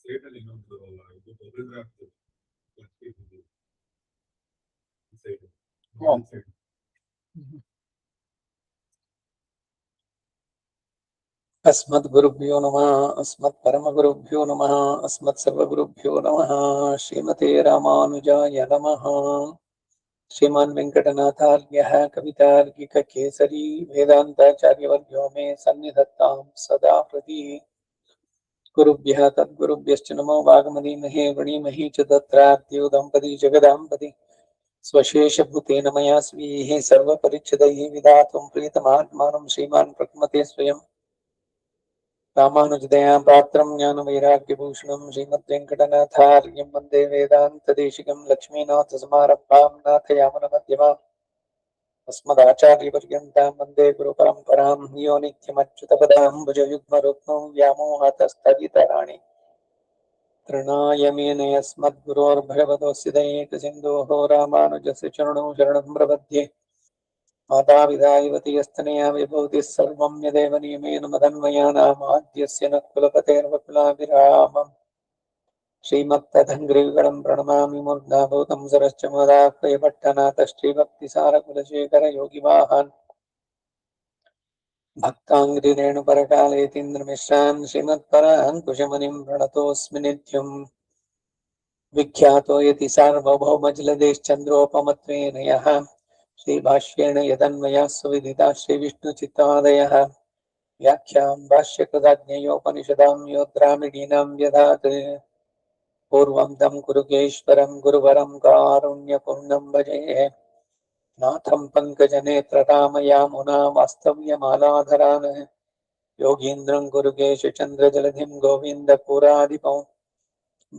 ಸೇಟಲ್ಲಿ ಇನ್ನೊಂದು ಇದು ತೊಂದರೆ ಆಗ್ತದೆ ಸೈಡ್ ಸೈಡ್. अस्मद्गुरुभ्यो नमः अस्मत्परमगुरुभ्यो नमः अस्मत्सर्वगुरुभ्यो नमः श्रीमते रामानुजाय नमः। श्रीमान् वेङ्कटनाथार्यः कवितार्किककेसरी वेदान्ताचार्यवर्यो मे सन्निधत्तां सदा हृदि। गुरुभ्यः तद्गुरुभ्यश्च नमो वागमदीमहे वणीमहे च तत्राद्यो दम्पती जगदाम्पति स्वशेषभूतेन मया स्वीः सर्वपरिच्छदैः विधातुं प्रीतमात्मानं श्रीमान् प्रकृमते स्वयं रामानुजदया पात्रं ज्ञानवैराग्यभूषणं श्रीमद्वेङ्कटनाथार्यं वन्दे वेदान्तदेशिकं लक्ष्मीनाथसमारम्भां नाथयामुनमध्यमाम् अस्मदाचार्यपर्यन्तां वन्दे गुरुपरम्परां यो नित्यमच्युतपदाम्बुजयुग्मरुक्मौ व्यामोहतस्थगितराणि तृणाय मेने अस्मद्गुरोर्भगवतोऽस्य दयेकसिन्धोः रामानुजस्य चरणौ शरणं प्रपद्ये मातापिता यस्तनया विभूतिः सर्वं यदेव नियमेन मदन्वयानामाद्यस्य न कुलपतेर्वकुलाभिरामम् श्रीमत्तदङ्घ्रियुगलं प्रणमामि मूर्धाभूतं सरश्च मोदाह्वयपट्टनाथ श्रीभक्तिसारकुलशेखर योगिवाहान् भक्ताङ्घ्रिरेणुपरकालेतीन्द्रमिश्रान् श्रीमत्पराङ्कुशमुनिं प्रणतोऽस्मि नित्यम् विख्यातो यति सार्वभौमजलदेश्चन्द्रोपमत्वेन यः श्रीभाष्येण यदन्वया सुविदिता श्रीविष्णुचित्तादयः व्याख्यां भाष्यकृताज्ञयोपनिषदां योद्रामिडीनां व्यधात् पूर्वं तं कुरुकेश्वरं गुरुवरं कारुण्यपूर्णं भजे नाथं पङ्कजनेत्ररामयामुना वास्तव्यमालाधरान् योगीन्द्रं कुरुकेशचन्द्रजलधिं गोविन्दपुराधिपं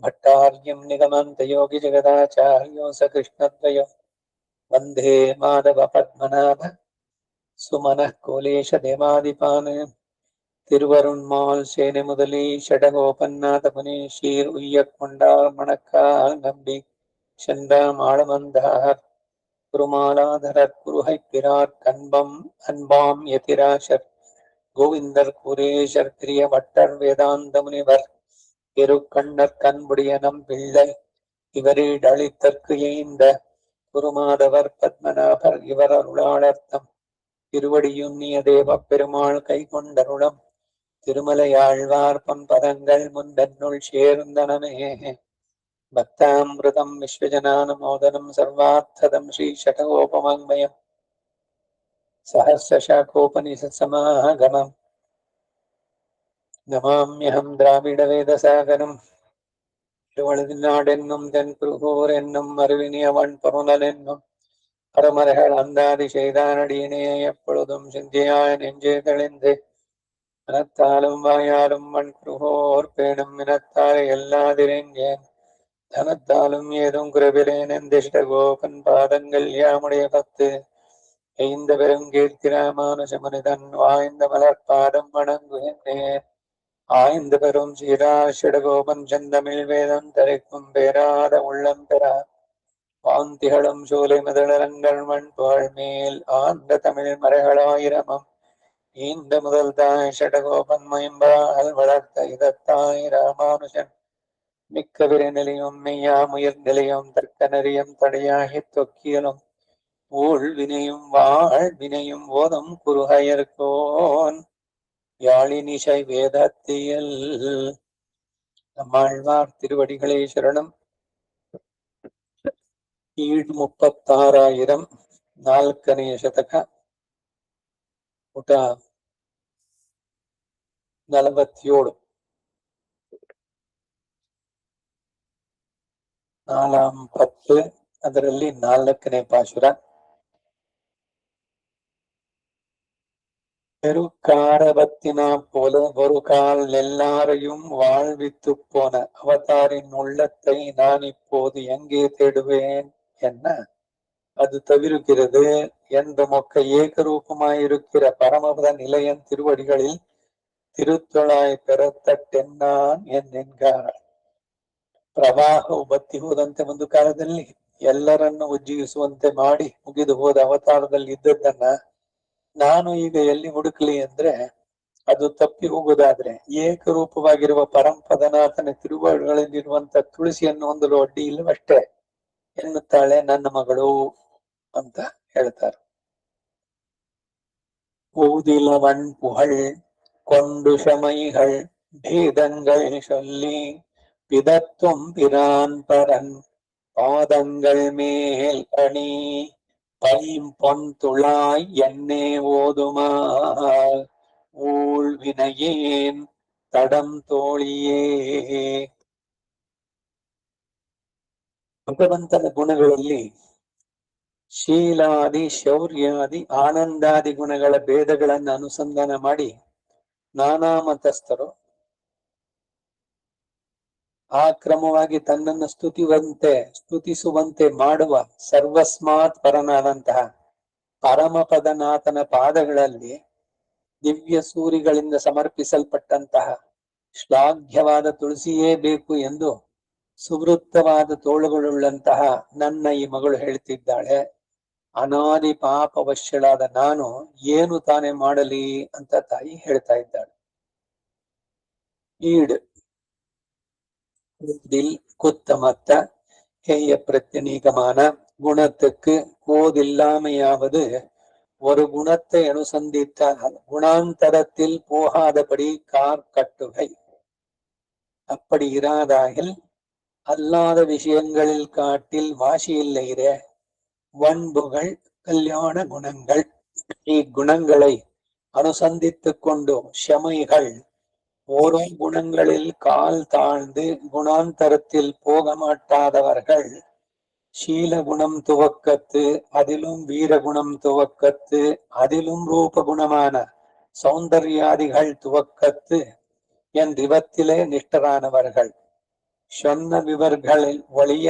भट्टार्यं निगमान्तयोगिजगदाचार्यो स कृष्णद्वयं वन्दे माधवपद्मनाभ सुमनः कोलेशदेवादिपान् திருவருண்மால் சேனை முதலி ஷடகோபன்னாத புனேஷீர் உய்யக்கொண்டார் மணக்கால் நம்பி சென்றாம் ஆழமந்தார் குருமாலாதரர் குருஹைப்பிரார் கன்பம் அன்பாம் யதிராசர் கோவிந்தர் குரேஷர் பிரிய வட்டர் வேதாந்த முனிவர் பெருக்கண்ணர் கண்புடைய நம் பிள்ளை இவரில் அளித்தற்கு எய்ந்த குருமாதவர் பத்மநாபர் இவர் அருளாளர்த்தம் திருவடியுன்னிய தேவ பெருமாள் கை கொண்டருளம் திருமலையாழ்வார் பதங்கள் முந்தன்னுள் சேர்ந்தனமே பக்தாமிருதம் விஸ்வஜனானுமோதனம் சர்வார்த்ததம் ஸ்ரீ ஷடகோபமங்மயம் சஹஸ்ரசாகோபனிஷத்சமாகமம் நமாம்யஹம் திராவிட வேதசாகரம் திருவழுதினாடென்னும் தென்குருகூர் என்னும் அருவினியவன் பொருணல் என்னும் பரமர்கள் அந்தாதி செய்தானடியினே எப்பொழுதும் சிந்தியாய் நெஞ்சே தெளிந்து மனத்தாலும் வாயாலும் மண்குருகோர் பேணும் மினத்தாலே எல்லாதிரெங்கேன் தனத்தாலும் ஏதும் குறைவிலேன் எந்திஷ்ட கோபன் பாதங்கள் யாமுடைய பத்து எய்ந்த பெருங்கீர்த்தி ராமானுஜமுனிதன் வாய்ந்த மலர்பாதம் வணங்குகின்றேன் ஆய்ந்த பெரும் சீராஷிடகோபன் செந்தமிழ் வேதம் தரிக்கும் பேராத உள்ளம் பெறா வாந்திகளும் சூலை முதலரங்கள் மண் புகழ் மேல் ஆண்ட தமிழ் மறைகளாயிரமம் ஈந்த முதல் தாய் ஷடகோபன் மயம்பால் வளர்த்த இதத்தாய் ராமானுஜன் மிக்க விரைநிலையும் மெய்யாமுயர் நிலையும் தர்க்க நெறியும் தடையாகி தொக்கியலும் ஊழ் வினையும் வாழ் வினையும் ஓதம் குருஹயர்கோன் யாழினிசை வேதத்தியல் நம்மாழ்வார் திருவடிகளே சரணம். ಈಡ್ 36,000 ನಾಲ್ಕನೆಯ ಶತಕ ಪುಟ 47 ನಾಲಾಂ 10 ಅದರಲ್ಲಿ 4ನೇ ಪಾಶುರ. பெருக்காரபத்தினா போல ஒரு கால் எல்லாரையும் வாழ்வித்து போன அவதாரின் உள்ளத்தை நான் இப்போது எங்கே தேடுவேன் என்ன அது தவிர்க்கிறது என்ற மொக்க ஏகரூபமாயிருக்கிற பரமபத நிலையன் திருவடிகளில் திருத்தொழாய் பெறத்தಟ್ಟೆನ್ನಾನ್ ಎನ್ನೆನ್ಗಾರ್. ಪ್ರವಾಹ ಬತ್ತಿ ಹೋದಂತೆ ಒಂದು ಕಾಲದಲ್ಲಿ ಎಲ್ಲರನ್ನು ಉಜ್ಜೀವಿಸುವಂತೆ ಮಾಡಿ ಮುಗಿದು ಹೋದ ಅವತಾರದಲ್ಲಿ ಇದ್ದದ್ದನ್ನ ನಾನು ಈಗ ಎಲ್ಲಿ ಹುಡುಕ್ಲಿ ಅಂದ್ರೆ ಅದು ತಪ್ಪಿ ಹೋಗುವುದಾದ್ರೆ ಏಕರೂಪವಾಗಿರುವ ಪರಂಪದನಾಥನ ತಿರುವಳಿಗಳಿರುವಂತ ತುಳಸಿಯನ್ನು ಹೊಂದಲು ಅಡ್ಡಿ ಇಲ್ಲವಷ್ಟೇ ಎನ್ನುತ್ತಾಳೆ ನನ್ನ ಮಗಳು ಅಂತ ಹೇಳ್ತಾರೆ. ஊதிலவன் புகழ் கொண்டு செமைகள் பேதங்கள் சொல்லி பிதத்தும் பிரான் பரன் பாதங்கள் மேல் அணி பைம்பொன் துளாய் என்னே ஓதுமா ஊழ் வினையேன் தடம் தோழியே. ಭಗವಂತನ ಗುಣಗಳಲ್ಲಿ ಶೀಲಾದಿ ಶೌರ್ಯಾದಿ ಆನಂದಾದಿ ಗುಣಗಳ ಭೇದಗಳನ್ನು ಅನುಸಂಧಾನ ಮಾಡಿ ನಾನಾ ಮತಸ್ಥರು ಆ ಕ್ರಮವಾಗಿ ತನ್ನನ್ನು ಸ್ತುತಿಸುವಂತೆ ಮಾಡುವ ಸರ್ವಸ್ಮಾತ್ ಪರನಾದಂತಹ ಪರಮಪದನಾಥನ ಪಾದಗಳಲ್ಲಿ ದಿವ್ಯ ಸೂರಿಗಳಿಂದ ಸಮರ್ಪಿಸಲ್ಪಟ್ಟಂತಹ ಶ್ಲಾಘ್ಯವಾದ ತುಳಸಿಯೇ ಬೇಕು ಎಂದು ಸುವೃತ್ತವಾದ ತೋಳುಗಳುಳ್ಳಂತಹ ನನ್ನ ಈ ಮಗಳು ಹೇಳ್ತಿದ್ದಾಳೆ. ಅನಾದಿ ಪಾಪವಶ್ಯಳಾದ ನಾನು ಏನು ತಾನೇ ಮಾಡಲಿ ಅಂತ ತಾಯಿ ಹೇಳ್ತಾ ಇದ್ದಾಳೆ. ಈಡ್ குத்தமத்த ஹேய பிரத்யநீகமான குணத்துக்கு கோதில்லாமையாவது ஒரு குணத்தை அனுசந்தித்தால் குணாந்தரத்தில் போகாதபடி கட்டுகை. அப்படி இராதாகில் அல்லாத விஷயங்களில் காட்டில் வாசியில்லைரே வன்புகள் கல்யாண குணங்கள். இக்குணங்களை அனுசந்தித்துக் கொண்டு ஷமைகள் ஓரோ குணங்களில் கால் தாழ்ந்து குணாந்தரத்தில் போக மாட்டாதவர்கள் ಶೀಲ ಗುಣಂ ತುವಕ್ಕತ್ತು அதிலும் வீரகுணம் துவக்கத்து அதிலும் ரூப குணமான சௌந்தர்யாதிகள் துவக்கத்து என்றிவத்திலே நிஷ்டரானவர்கள். சொன்ன விவர்களில் ஒளிய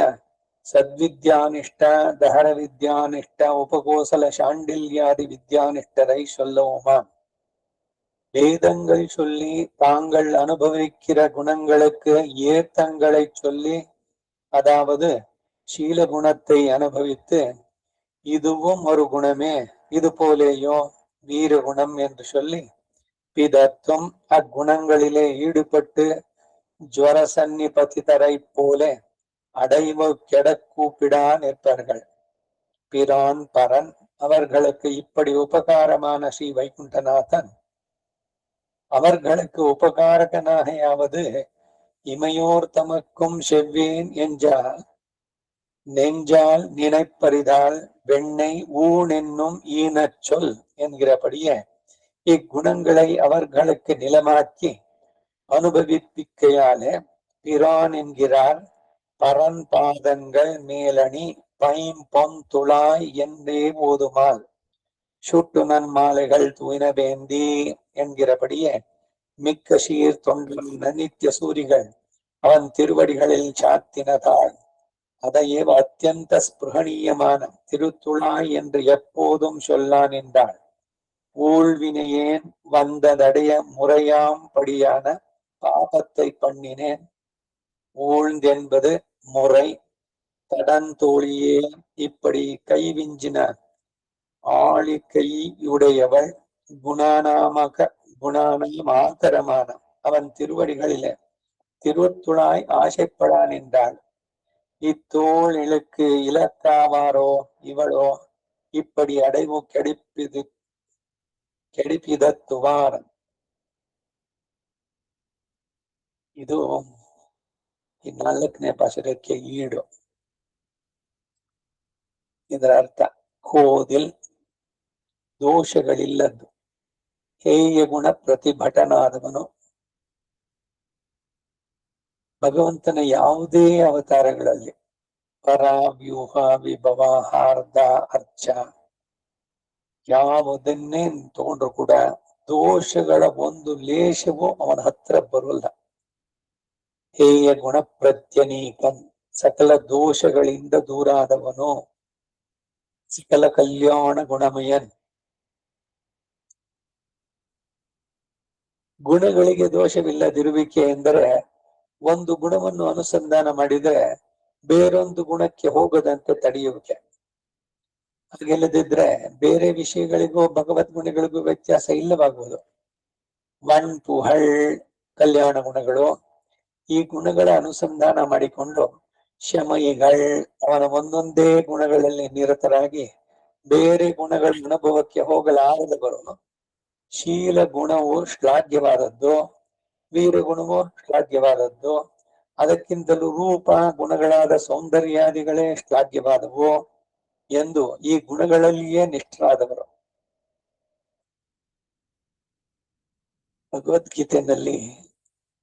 சத்வித்யானிஷ்ட தஹர வித்யானிஷ்ட உபகோசல சாண்டில்யாதி வித்யானிஷ்டரை சொல்லவுமா. வேதங்கள் சொல்லி தாங்கள் அனுபவிக்கிற குணங்களுக்கு ஏத்தங்களை சொல்லி அதாவது ಶೀಲ குணத்தை அனுபவித்து இதுவும் ஒரு குணமே இது போலேயோ வீரகுணம் என்று சொல்லி பிதத்துவம் அக்குணங்களிலே ஈடுபட்டு ஜுவர சன்னிபதிதரை போல அடைவு கெட கூப்பிடா நிற்பார்கள். பிரான் பரன் அவர்களுக்கு இப்படி உபகாரமான ஸ்ரீ வைகுண்டநாதன் அவர்களுக்கு உபகாரகனாகையாவது இமையோர் தமக்கும் செவ்வேன் என்றால் நெஞ்சால் நினைப்பறிதால் வெண்ணை ஊனென்னும் ஈனச் சொல் என்கிறபடியே இக்குணங்களை அவர்களுக்கு நிலமாக்கி அனுபவிப்பிக்கையாலே பிரான் என்கிறார். பரன் பாதங்கள் மேலணி பைம்பொன் துளாய் என்றே ஓதுமால் சுட்டு நன்மாலைகள் தூயினவேந்தி என்கிறபடியே மிக்க சீர் தொண்டல் நித்திய சூரிகள் அவன் திருவடிகளில் சாத்தினதால் அதையேவ அத்தியந்த ஸ்பிருகணீயமான திருத்துழாய் என்று எப்போதும் சொல்லான் என்றாள். ஊழ்வினையேன் வந்ததடைய முறையாம் படியான பாபத்தை பண்ணினேன். ஊழ்ந்தென்பது முறை. தடந்தோழியே இப்படி கைவிஞ்சின ஆளிக்கையுடையவள் குணானாமாகரமான அவன் திருவடிகளிலே திருத்துழாய் ஆசைப்படான் என்றாள். இத்தோழிலுக்கு இலக்காவாரோ இவளோ இப்படி அடைவு ಕೆಡಿಪಿದತ್ತುವಾರ. ಇದು ಈ 4ನೇ ಪಾಶುರಕ್ಕೆ ಈಡು. ಇದರ ಅರ್ಥ ಕೋದಿಲ್ ದೋಷಗಳಿಲ್ಲದ್ದು ಹೇಯ ಗುಣ ಪ್ರತಿಭಟನಾದವನು. ಭಗವಂತನ ಯಾವುದೇ ಅವತಾರಗಳಲ್ಲಿ ಪರ ವ್ಯೂಹ ವಿಭವ ಹಾರ್ದ ಅರ್ಚ ಯಾವುದನ್ನೇ ತಗೊಂಡ್ರು ಕೂಡ ದೋಷಗಳ ಒಂದು ಲೇಷವೂ ಅವನ ಹತ್ರ ಬರೋಲ್ಲ. ಹೇಯ ಗುಣ ಪ್ರತ್ಯನೀಕನ್ ಸಕಲ ದೋಷಗಳಿಂದ ದೂರಾದವನು. ಸಕಲ ಕಲ್ಯಾಣ ಗುಣಮಯನ್ ಗುಣಗಳಿಗೆ ದೋಷವಿಲ್ಲದಿರುವಿಕೆ ಎಂದರೆ ಒಂದು ಗುಣವನ್ನು ಅನುಸಂಧಾನ ಮಾಡಿದ್ರೆ ಬೇರೊಂದು ಗುಣಕ್ಕೆ ಹೋಗದಂತೆ ತಡೆಯುವಿಕೆ. ಹಾಗೆಲ್ಲದಿದ್ರೆ ಬೇರೆ ವಿಷಯಗಳಿಗೂ ಭಗವದ್ ಗುಣಗಳಿಗೂ ವ್ಯತ್ಯಾಸ ಇಲ್ಲವಾಗುವುದು. ವನ್ ಪುಹಳ್ ಕಲ್ಯಾಣ ಗುಣಗಳು. ಈ ಗುಣಗಳ ಅನುಸಂಧಾನ ಮಾಡಿಕೊಂಡು ಶಮಯಿಗಳ್ ಅವನ ಒಂದೊಂದೇ ಗುಣಗಳಲ್ಲಿ ನಿರತರಾಗಿ ಬೇರೆ ಗುಣಗಳ ಅನುಭವಕ್ಕೆ ಹೋಗಲಾರದವರು. ಶೀಲ ಗುಣವು ಶ್ಲಾಘ್ಯವಾದದ್ದು, ವೀರ ಗುಣವು ಶ್ಲಾಘ್ಯವಾದದ್ದು, ಅದಕ್ಕಿಂತಲೂ ರೂಪ ಗುಣಗಳಾದ ಸೌಂದರ್ಯಾದಿಗಳೇ ಶ್ಲಾಘ್ಯವಾದವು ಎಂದು ಈ ಗುಣಗಳಲ್ಲಿಯೇ ನಿಷ್ಠರಾದವರು. ಭಗವದ್ಗೀತೆಯಲ್ಲಿ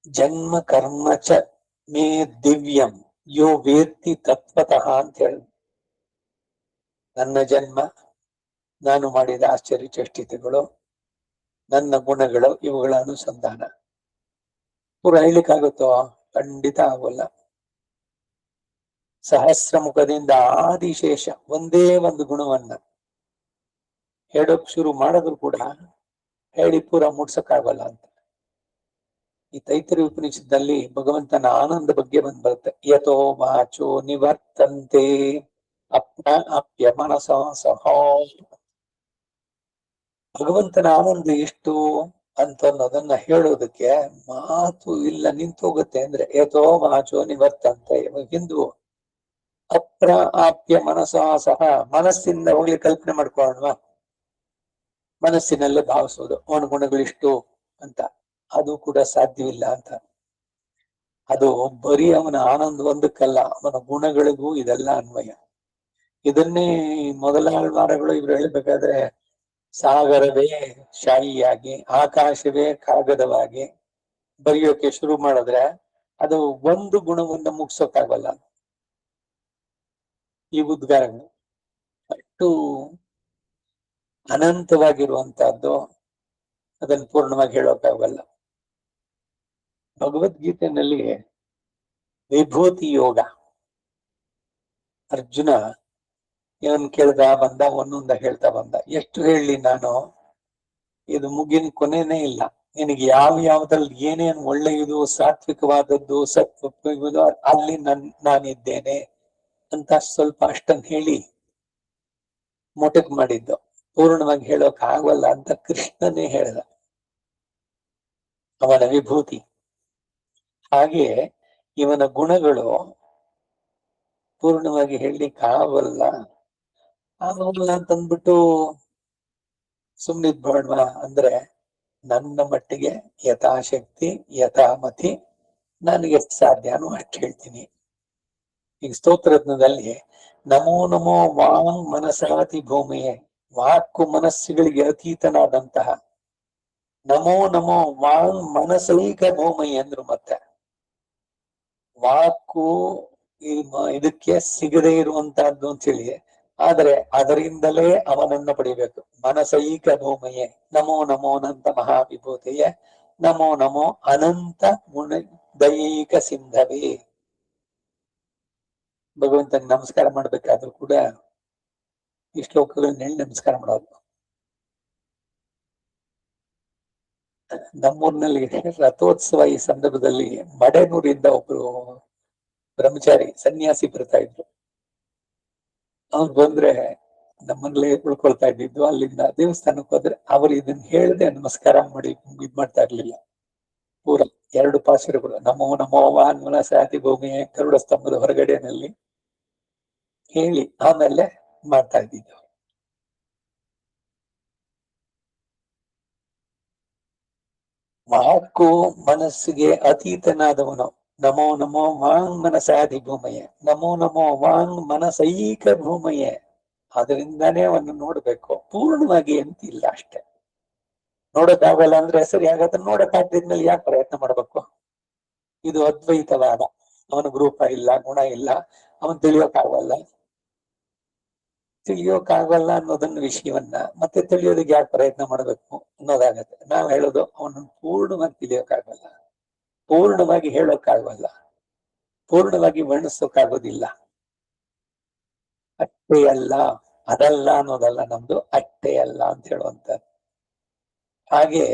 ಜನ್ಮ ಕರ್ಮ ಚ ಮೇ ದಿವ್ಯಂ ಯೋ ವೇತ್ತಿ ತತ್ವತಃ ಅಂತ ಹೇಳಿ, ನನ್ನ ಜನ್ಮ, ನಾನು ಮಾಡಿದ ಆಶ್ಚರ್ಯ ಚೇಷ್ಟಿತೆಗಳು, ನನ್ನ ಗುಣಗಳು, ಇವುಗಳ ಅನುಸಂಧಾನ ಪೂರ ಹೇಳಲಿಕ್ಕಾಗುತ್ತೋ? ಖಂಡಿತ ಆಗೋಲ್ಲ. ಸಹಸ್ರ ಮುಖದಿಂದ ಆದಿಶೇಷ ಒಂದೇ ಒಂದು ಗುಣವನ್ನ ಹೇಳೋಕ್ ಶುರು ಮಾಡಿದ್ರು ಕೂಡ ಹೇಳಿ ಪೂರ ಮುಟ್ಸಕ್ಕಾಗಲ್ಲ ಅಂತ. ಈ ತೈತರಿ ಉಪನಿಷತ್ನಲ್ಲಿ ಭಗವಂತನ ಆನಂದ ಬಗ್ಗೆ ಬಂದ್ ಬರುತ್ತೆ. ಯಥೋ ವಾಚೋ ನಿವರ್ತಂತೆ ಅಪ್ಯ ಮನಸ ಸಹ. ಭಗವಂತನ ಆನಂದ ಎಷ್ಟು ಅಂತ ಅನ್ನೋದನ್ನ ಹೇಳೋದಕ್ಕೆ ಮಾತು ಇಲ್ಲ, ನಿಂತೋಗುತ್ತೆ. ಅಂದ್ರೆ ಯಥೋ ವಾಚೋ ನಿವರ್ತಂತೆ, ಹಿಂದೂ ಅಪ್ರ ಆಪ್ಯ ಮನಸ ಸಹ, ಮನಸ್ಸಿಂದ ಹೋಗ್ಲಿ ಕಲ್ಪನೆ ಮಾಡ್ಕೊಳ್ಳೋಣ, ಮನಸ್ಸಿನಲ್ಲೇ ಭಾವಿಸೋದು ಅವನ ಗುಣಗಳಿಷ್ಟು ಅಂತ, ಅದು ಕೂಡ ಸಾಧ್ಯವಿಲ್ಲ ಅಂತ. ಅದು ಬರೀ ಅವನ ಆನಂದ ಒಂದಕ್ಕಲ್ಲ, ಅವನ ಗುಣಗಳಿಗೂ ಇದೆಲ್ಲ ಅನ್ವಯ. ಇದನ್ನೇ ಮೊದಲಾಳ್ವಾರಗಳು ಇವ್ರು ಹೇಳ್ಬೇಕಾದ್ರೆ ಸಾಗರವೇ ಶಾಯಿಯಾಗಿ, ಆಕಾಶವೇ ಕಾಗದವಾಗಿ ಬರೆಯೋಕೆ ಶುರು ಮಾಡಿದ್ರೆ ಅದು ಒಂದು ಗುಣವನ್ನ ಮುಗಿಸೋಕ್ಕಾಗಲ್ಲ. ಈ ಉದ್ಗಾರಗಳು ಅಷ್ಟು ಅನಂತವಾಗಿರುವಂತಹದ್ದು, ಅದನ್ನು ಪೂರ್ಣವಾಗಿ ಹೇಳೋಕ್ಕಾಗಲ್ಲ. ಭಗವದ್ಗೀತೆಯಲ್ಲಿ ವಿಭೂತಿ ಯೋಗ, ಅರ್ಜುನ ಇವನ್ ಕೇಳ್ದ ಬಂದ, ಒಂದೊಂದ ಹೇಳ್ತಾ ಬಂದ. ಎಷ್ಟು ಹೇಳಿ ನಾನು, ಇದು ಮುಗಿನ ಕೊನೆನೇ ಇಲ್ಲ. ನಿನಗೆ ಯಾವ್ದ್ರಲ್ಲಿ ಏನೇನು ಒಳ್ಳೆಯದು, ಸಾತ್ವಿಕವಾದದ್ದು, ಸತ್ವ ಅಲ್ಲಿ ನಾನಿದ್ದೇನೆ ಅಂತ ಸ್ವಲ್ಪ ಅಷ್ಟನ್ನು ಹೇಳಿ ಮೊಟಕ್ ಮಾಡಿದ್ದು. ಪೂರ್ಣವಾಗಿ ಹೇಳೋಕ್ ಆಗಲ್ಲ ಅಂತ ಕೃಷ್ಣನೇ ಹೇಳ್ದ, ಅವನ ವಿಭೂತಿ. ಹಾಗೆ ಇವನ ಗುಣಗಳು ಪೂರ್ಣವಾಗಿ ಹೇಳಲಿಕ್ಕೆ ಆಗಲ್ಲ ಅಂತಂದ್ಬಿಟ್ಟು ಸುಮ್ನಿದ್ಬೇಡ್ವ ಅಂದ್ರೆ, ನನ್ನ ಮಟ್ಟಿಗೆ ಯಥಾಶಕ್ತಿ ಯಥಾಮತಿ ನನಗೆ ಎಷ್ಟು ಸಾಧ್ಯನೋ ಅಷ್ಟು ಹೇಳ್ತೀನಿ. ಈಗ ಸ್ತೋತ್ರಜ್ಞದಲ್ಲಿ ನಮೋ ನಮೋ ವಾಂಗ್ ಮನಸಾತಿ ಭೂಮಿಯೇ, ವಾಕು ಮನಸ್ಸುಗಳಿಗೆ ಅತೀತನಾದಂತಹ ನಮೋ ನಮೋ ವಾಂಗ್ ಮನಸೈಕ ಭೂಮಿ ಅಂದ್ರು. ಮತ್ತೆ ವಾಕು ಇದಕ್ಕೆ ಸಿಗದೇ ಇರುವಂತಹದ್ದು ಅಂತ ಹೇಳಿ, ಆದರೆ ಅದರಿಂದಲೇ ಅವನನ್ನ ಪಡಿಬೇಕು. ಮನಸೈಕ ಭೂಮಿಯೇ ನಮೋ ನಮೋ ಅನಂತ ಮಹಾವಿಭೂತಿಯೇ ನಮೋ ನಮೋ ಅನಂತ ಗುಣ ದೈಹಿಕ ಸಿಂಧವೇ. ಭಗವಂತನಿಗೆ ನಮಸ್ಕಾರ ಮಾಡ್ಬೇಕಾದ್ರೂ ಕೂಡ ಈ ಶ್ಲೋಕಗಳನ್ನ ಹೇಳಿ ನಮಸ್ಕಾರ ಮಾಡೋದು. ನಮ್ಮೂರಿನಲ್ಲಿ ರಥೋತ್ಸವ ಈ ಸಂದರ್ಭದಲ್ಲಿ ಮಡೆನೂರಿಂದ ಒಬ್ರು ಬ್ರಹ್ಮಚಾರಿ ಸನ್ಯಾಸಿ ಬರ್ತಾ ಇದ್ರು. ಅವ್ರು ಬಂದ್ರೆ ನಮ್ಮಲ್ಲೇ ಉಳ್ಕೊಳ್ತಾ ಇದ್ದಿದ್ದು. ಅಲ್ಲಿಂದ ದೇವಸ್ಥಾನಕ್ಕೆ ಹೋದ್ರೆ ಅವರು ಇದನ್ನ ಹೇಳದೆ ನಮಸ್ಕಾರ ಮಾಡಿ ಇದ್ ಮಾಡ್ತಾ ಇರ್ಲಿಲ್ಲ. ಪೂರ 2 ಪಾಶುರಗಳು ನಮೋ ನಮೋ ವಾನ್ಮನ ಸಾತಿ ಭೂಮಿ ಗರುಡ ಸ್ತಂಭದ ಹೊರಗಡೆನಲ್ಲಿ ಹೇಳಿ ಆಮೇಲೆ ಮಾಡ್ತಾ ಇದ್ದಿದ್ದು. ವಾಕು ಮನಸ್ಸಿಗೆ ಅತೀತನಾದವನು. ನಮೋ ನಮೋ ವಾಂಗ್ ಮನಸಾದಿ ಭೂಮಯೇ ನಮೋ ನಮೋ ವಾಂಗ್ ಮನಸೈಕ ಭೂಮಯೇ. ಅದರಿಂದಾನೇ ಅವನು ನೋಡ್ಬೇಕು, ಪೂರ್ಣವಾಗಿ ಅಂತಿಲ್ಲ ಅಷ್ಟೇ. ನೋಡಕ್ಕಾಗಲ್ಲ ಅಂದ್ರೆ ಸರಿ, ಹಾಗಾದ್ರೆ ನೋಡಕ್ಕಾಗ್ತಿದ್ಮೇಲೆ ಯಾಕೆ ಪ್ರಯತ್ನ ಮಾಡ್ಬೇಕು? ಇದು ಅದ್ವೈತವಾದ. ಅವನಿಗೆ ರೂಪ ಇಲ್ಲ, ಗುಣ ಇಲ್ಲ, ಅವನ್ ತಿಳಿಯೋಕ್ಕಾಗಲ್ಲ ಅನ್ನೋದನ್ನ ವಿಷಯವನ್ನ ಮತ್ತೆ ತಿಳಿಯೋದಕ್ಕೆ ಯಾಕೆ ಪ್ರಯತ್ನ ಮಾಡ್ಬೇಕು ಅನ್ನೋದಾಗತ್ತೆ. ನಾವ್ ಹೇಳೋದು ಅವನನ್ನು ಪೂರ್ಣವಾಗಿ ತಿಳಿಯೋಕ್ಕಾಗಲ್ಲ, ಪೂರ್ಣವಾಗಿ ಹೇಳೋಕ್ಕಾಗಲ್ಲ, ಪೂರ್ಣವಾಗಿ ವರ್ಣಿಸೋಕ್ಕಾಗೋದಿಲ್ಲ. ಅಷ್ಟೇ ಅಲ್ಲ, ಅದಲ್ಲ ಅನ್ನೋದಲ್ಲ ನಮ್ದು, ಅಷ್ಟೇ ಅಲ್ಲ ಅಂತ ಹೇಳುವಂತ. ಹಾಗೆ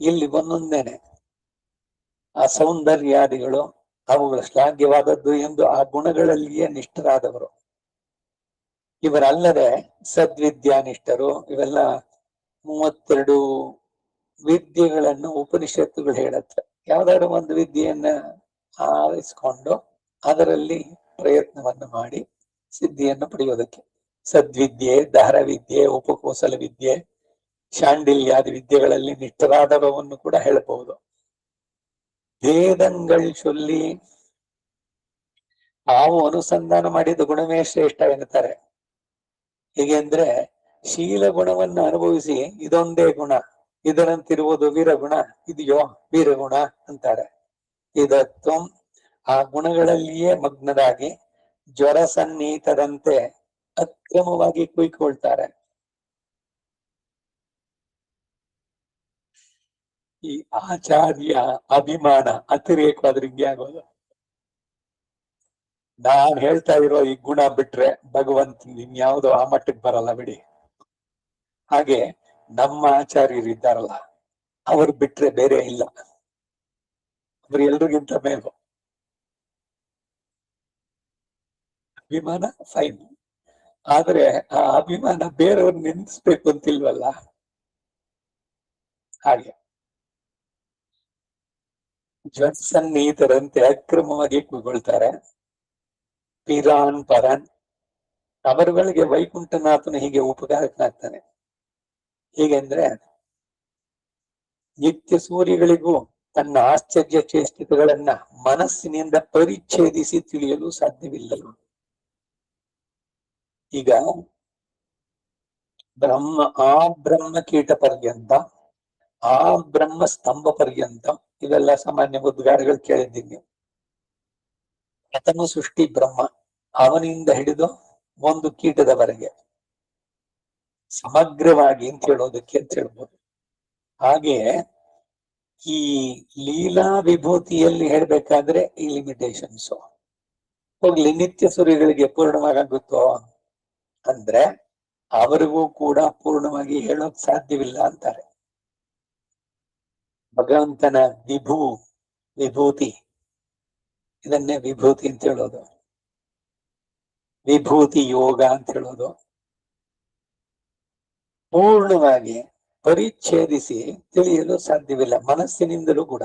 ಇಲ್ಲಿ ಒಂದೊಂದೇನೆ ಆ ಸೌಂದರ್ಯಾದಿಗಳು ಅವುಗಳ ಶ್ಲಾಘ್ಯವಾದದ್ದು ಎಂದು ಆ ಗುಣಗಳಲ್ಲಿಯೇ ನಿಷ್ಠರಾದವರು. ಇವರಲ್ಲದೆ ಸದ್ವಿದ್ಯಾನಿಷ್ಠರು, ಇವೆಲ್ಲ 32 ವಿದ್ಯೆಗಳನ್ನು ಉಪನಿಷತ್ತುಗಳು ಹೇಳತ್ತೆ. ಯಾವ್ದಾದ್ರು ಒಂದು ವಿದ್ಯೆಯನ್ನ ಆರಿಸ್ಕೊಂಡು ಅದರಲ್ಲಿ ಪ್ರಯತ್ನವನ್ನು ಮಾಡಿ ಸಿದ್ಧಿಯನ್ನು ಪಡೆಯೋದಕ್ಕೆ ಸದ್ವಿದ್ಯೆ, ದಹರ ವಿದ್ಯೆ, ಉಪಕೋಸಲ ವಿದ್ಯೆ, ಶಾಂಡಿಲ್ಯಾದಿ ವಿದ್ಯೆಗಳಲ್ಲಿ ನಿಷ್ಠರಾದವವನ್ನು ಕೂಡ ಹೇಳಬಹುದು. ವೇದங்கள் சொல்லி ತಾವು ಅನುಸಂಧಾನ ಮಾಡಿದ ಗುಣವೇ ಶ್ರೇಷ್ಠ ಎನ್ನುತ್ತಾರೆ. ಹೇಗೆ ಅಂದ್ರೆ ಶೀಲ ಗುಣವನ್ನು ಅನುಭವಿಸಿ ಇದೊಂದೇ ಗುಣ, ಇದರಂತಿರುವುದು ವೀರಗುಣ, ಇದೆಯೋ ವೀರಗುಣ ಅಂತಾರೆ. ಇದತ್ವ ಆ ಗುಣಗಳಲ್ಲಿಯೇ ಮಗ್ನರಾಗಿ ಜ್ವರ ಸನ್ನಿಹಿತರಂತೆ ಅಕ್ರಮವಾಗಿ ಕುಯ್ಕೊಳ್ತಾರೆ. ಈ ಆಚಾರ್ಯ ಅಭಿಮಾನ ಅತಿರೇಕವಾದ್ರೆ ಹಿಂಗೆ ಆಗೋದು. ನಾನ್ ಹೇಳ್ತಾ ಇರೋ ಈ ಗುಣ ಬಿಟ್ರೆ ಭಗವಂತ ಇನ್ಯಾವುದೋ ಆ ಮಟ್ಟಕ್ಕೆ ಬರಲ್ಲ ಬಿಡಿ. ಹಾಗೆ ನಮ್ಮ ಆಚಾರ್ಯರು ಇದ್ದಾರಲ್ಲ, ಅವ್ರು ಬಿಟ್ರೆ ಬೇರೆ ಇಲ್ಲ. ಅವ್ರು ಎಲ್ರಿಗಿಂತ ಮೇಲು. ಅಭಿಮಾನ ಫೈನ್, ಆದ್ರೆ ಆ ಅಭಿಮಾನ ಬೇರೆಯವ್ರು ನಿಂದಿಸ್ಬೇಕು ಅಂತಿಲ್ವಲ್ಲ. ಹಾಗೆ ಜ್ವತ್ಸನ್ನಿಹಿತರಂತೆ ಅಕ್ರಮವಾಗಿ ಕೂಗೊಳ್ತಾರೆ. ಪಿರಾನ್ ಪರನ್ ಅವರುಗಳಿಗೆ ವೈಕುಂಠನಾಥನು ಹೀಗೆ ಉಪಕಾರಕನಾಗ್ತಾನೆ. ಹೇಗೆಂದ್ರೆ ನಿತ್ಯ ಸೂರ್ಯಗಳಿಗೂ ತನ್ನ ಆಶ್ಚರ್ಯ ಚೇಷ್ಟಿತಗಳನ್ನ ಮನಸ್ಸಿನಿಂದ ಪರಿಚ್ಛೇದಿಸಿ ತಿಳಿಯಲು ಸಾಧ್ಯವಿಲ್ಲರು. ಈಗ ಆ ಬ್ರಹ್ಮ ಕೀಟ ಪರ್ಯಂತ, ಆ ಬ್ರಹ್ಮ ಸ್ತಂಭ ಪರ್ಯಂತ, ಇವೆಲ್ಲ ಸಾಮಾನ್ಯ ಉದ್ಗಾರಗಳು ಕೇಳಿದ್ದೀನಿ. ಪ್ರಥಮ ಸೃಷ್ಟಿ ಬ್ರಹ್ಮ, ಅವನಿಂದ ಹಿಡಿದು ಒಂದು ಕೀಟದವರೆಗೆ ಸಮಗ್ರವಾಗಿ ಅಂತ ಹೇಳೋದಕ್ಕೆ ಅಂತ ಹೇಳ್ಬೋದು. ಹಾಗೆ ಈ ಲೀಲಾ ವಿಭೂತಿಯಲ್ಲಿ ಹೇಳ್ಬೇಕಾದ್ರೆ ಈ ಲಿಮಿಟೇಷನ್ಸ್ ಹೋಗ್ಲಿ. ನಿತ್ಯ ಸೂರ್ಯಗಳಿಗೆ ಪೂರ್ಣವಾಗುತ್ತೋ ಅಂದ್ರೆ ಅವರಿಗೂ ಕೂಡ ಪೂರ್ಣವಾಗಿ ಹೇಳೋಕ್ ಸಾಧ್ಯವಿಲ್ಲ ಅಂತಾರೆ. ಭಗವಂತನ ವಿಭೂತಿ ಇದನ್ನೇ ವಿಭೂತಿ ಅಂತ ಹೇಳೋದು, ವಿಭೂತಿ ಯೋಗ ಅಂತ ಹೇಳೋದು. ಪೂರ್ಣವಾಗಿ ಪರಿಚ್ಛೇದಿಸಿ ತಿಳಿಯಲು ಸಾಧ್ಯವಿಲ್ಲ ಮನಸ್ಸಿನಿಂದಲೂ ಕೂಡ.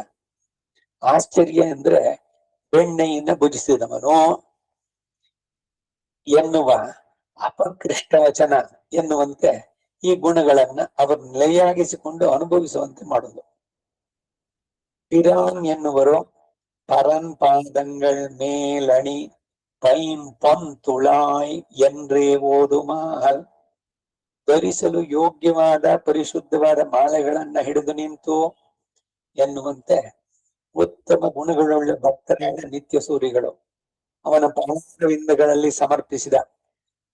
ಆಶ್ಚರ್ಯ ಅಂದ್ರೆ ಬೆಣ್ಣೆಯನ್ನ ಭುಜಿಸಿದವನು ಎನ್ನುವ ಅಪಕೃಷ್ಟ ವಚನ ಎನ್ನುವಂತೆ ಈ ಗುಣಗಳನ್ನ ಅವರು ನೆಲೆಯಾಗಿಸಿಕೊಂಡು ಅನುಭವಿಸುವಂತೆ ಮಾಡುವುದು. ಪಿರಾನ್ ಎನ್ನುವರು ಪರನ್ ಪಾದங்கள் ಮೇಲಣಿ ಪೈಂ ಪಂ ತುಳಾಯ್ ಎಂದ್ರೇ ಓದುಮಾಲ್, ಧರಿಸಲು ಯೋಗ್ಯವಾದ ಪರಿಶುದ್ಧವಾದ ಮಾಲೆಗಳನ್ನ ಹಿಡಿದು ನಿಂತು ಎನ್ನುವಂತೆ ಉತ್ತಮ ಗುಣಗಳುಳ್ಳ ಭಕ್ತರಾದ ನಿತ್ಯ ಸೂರಿಗಳು ಅವನ ಪಾದವಿಂದಗಳಲ್ಲಿ ಸಮರ್ಪಿಸಿದ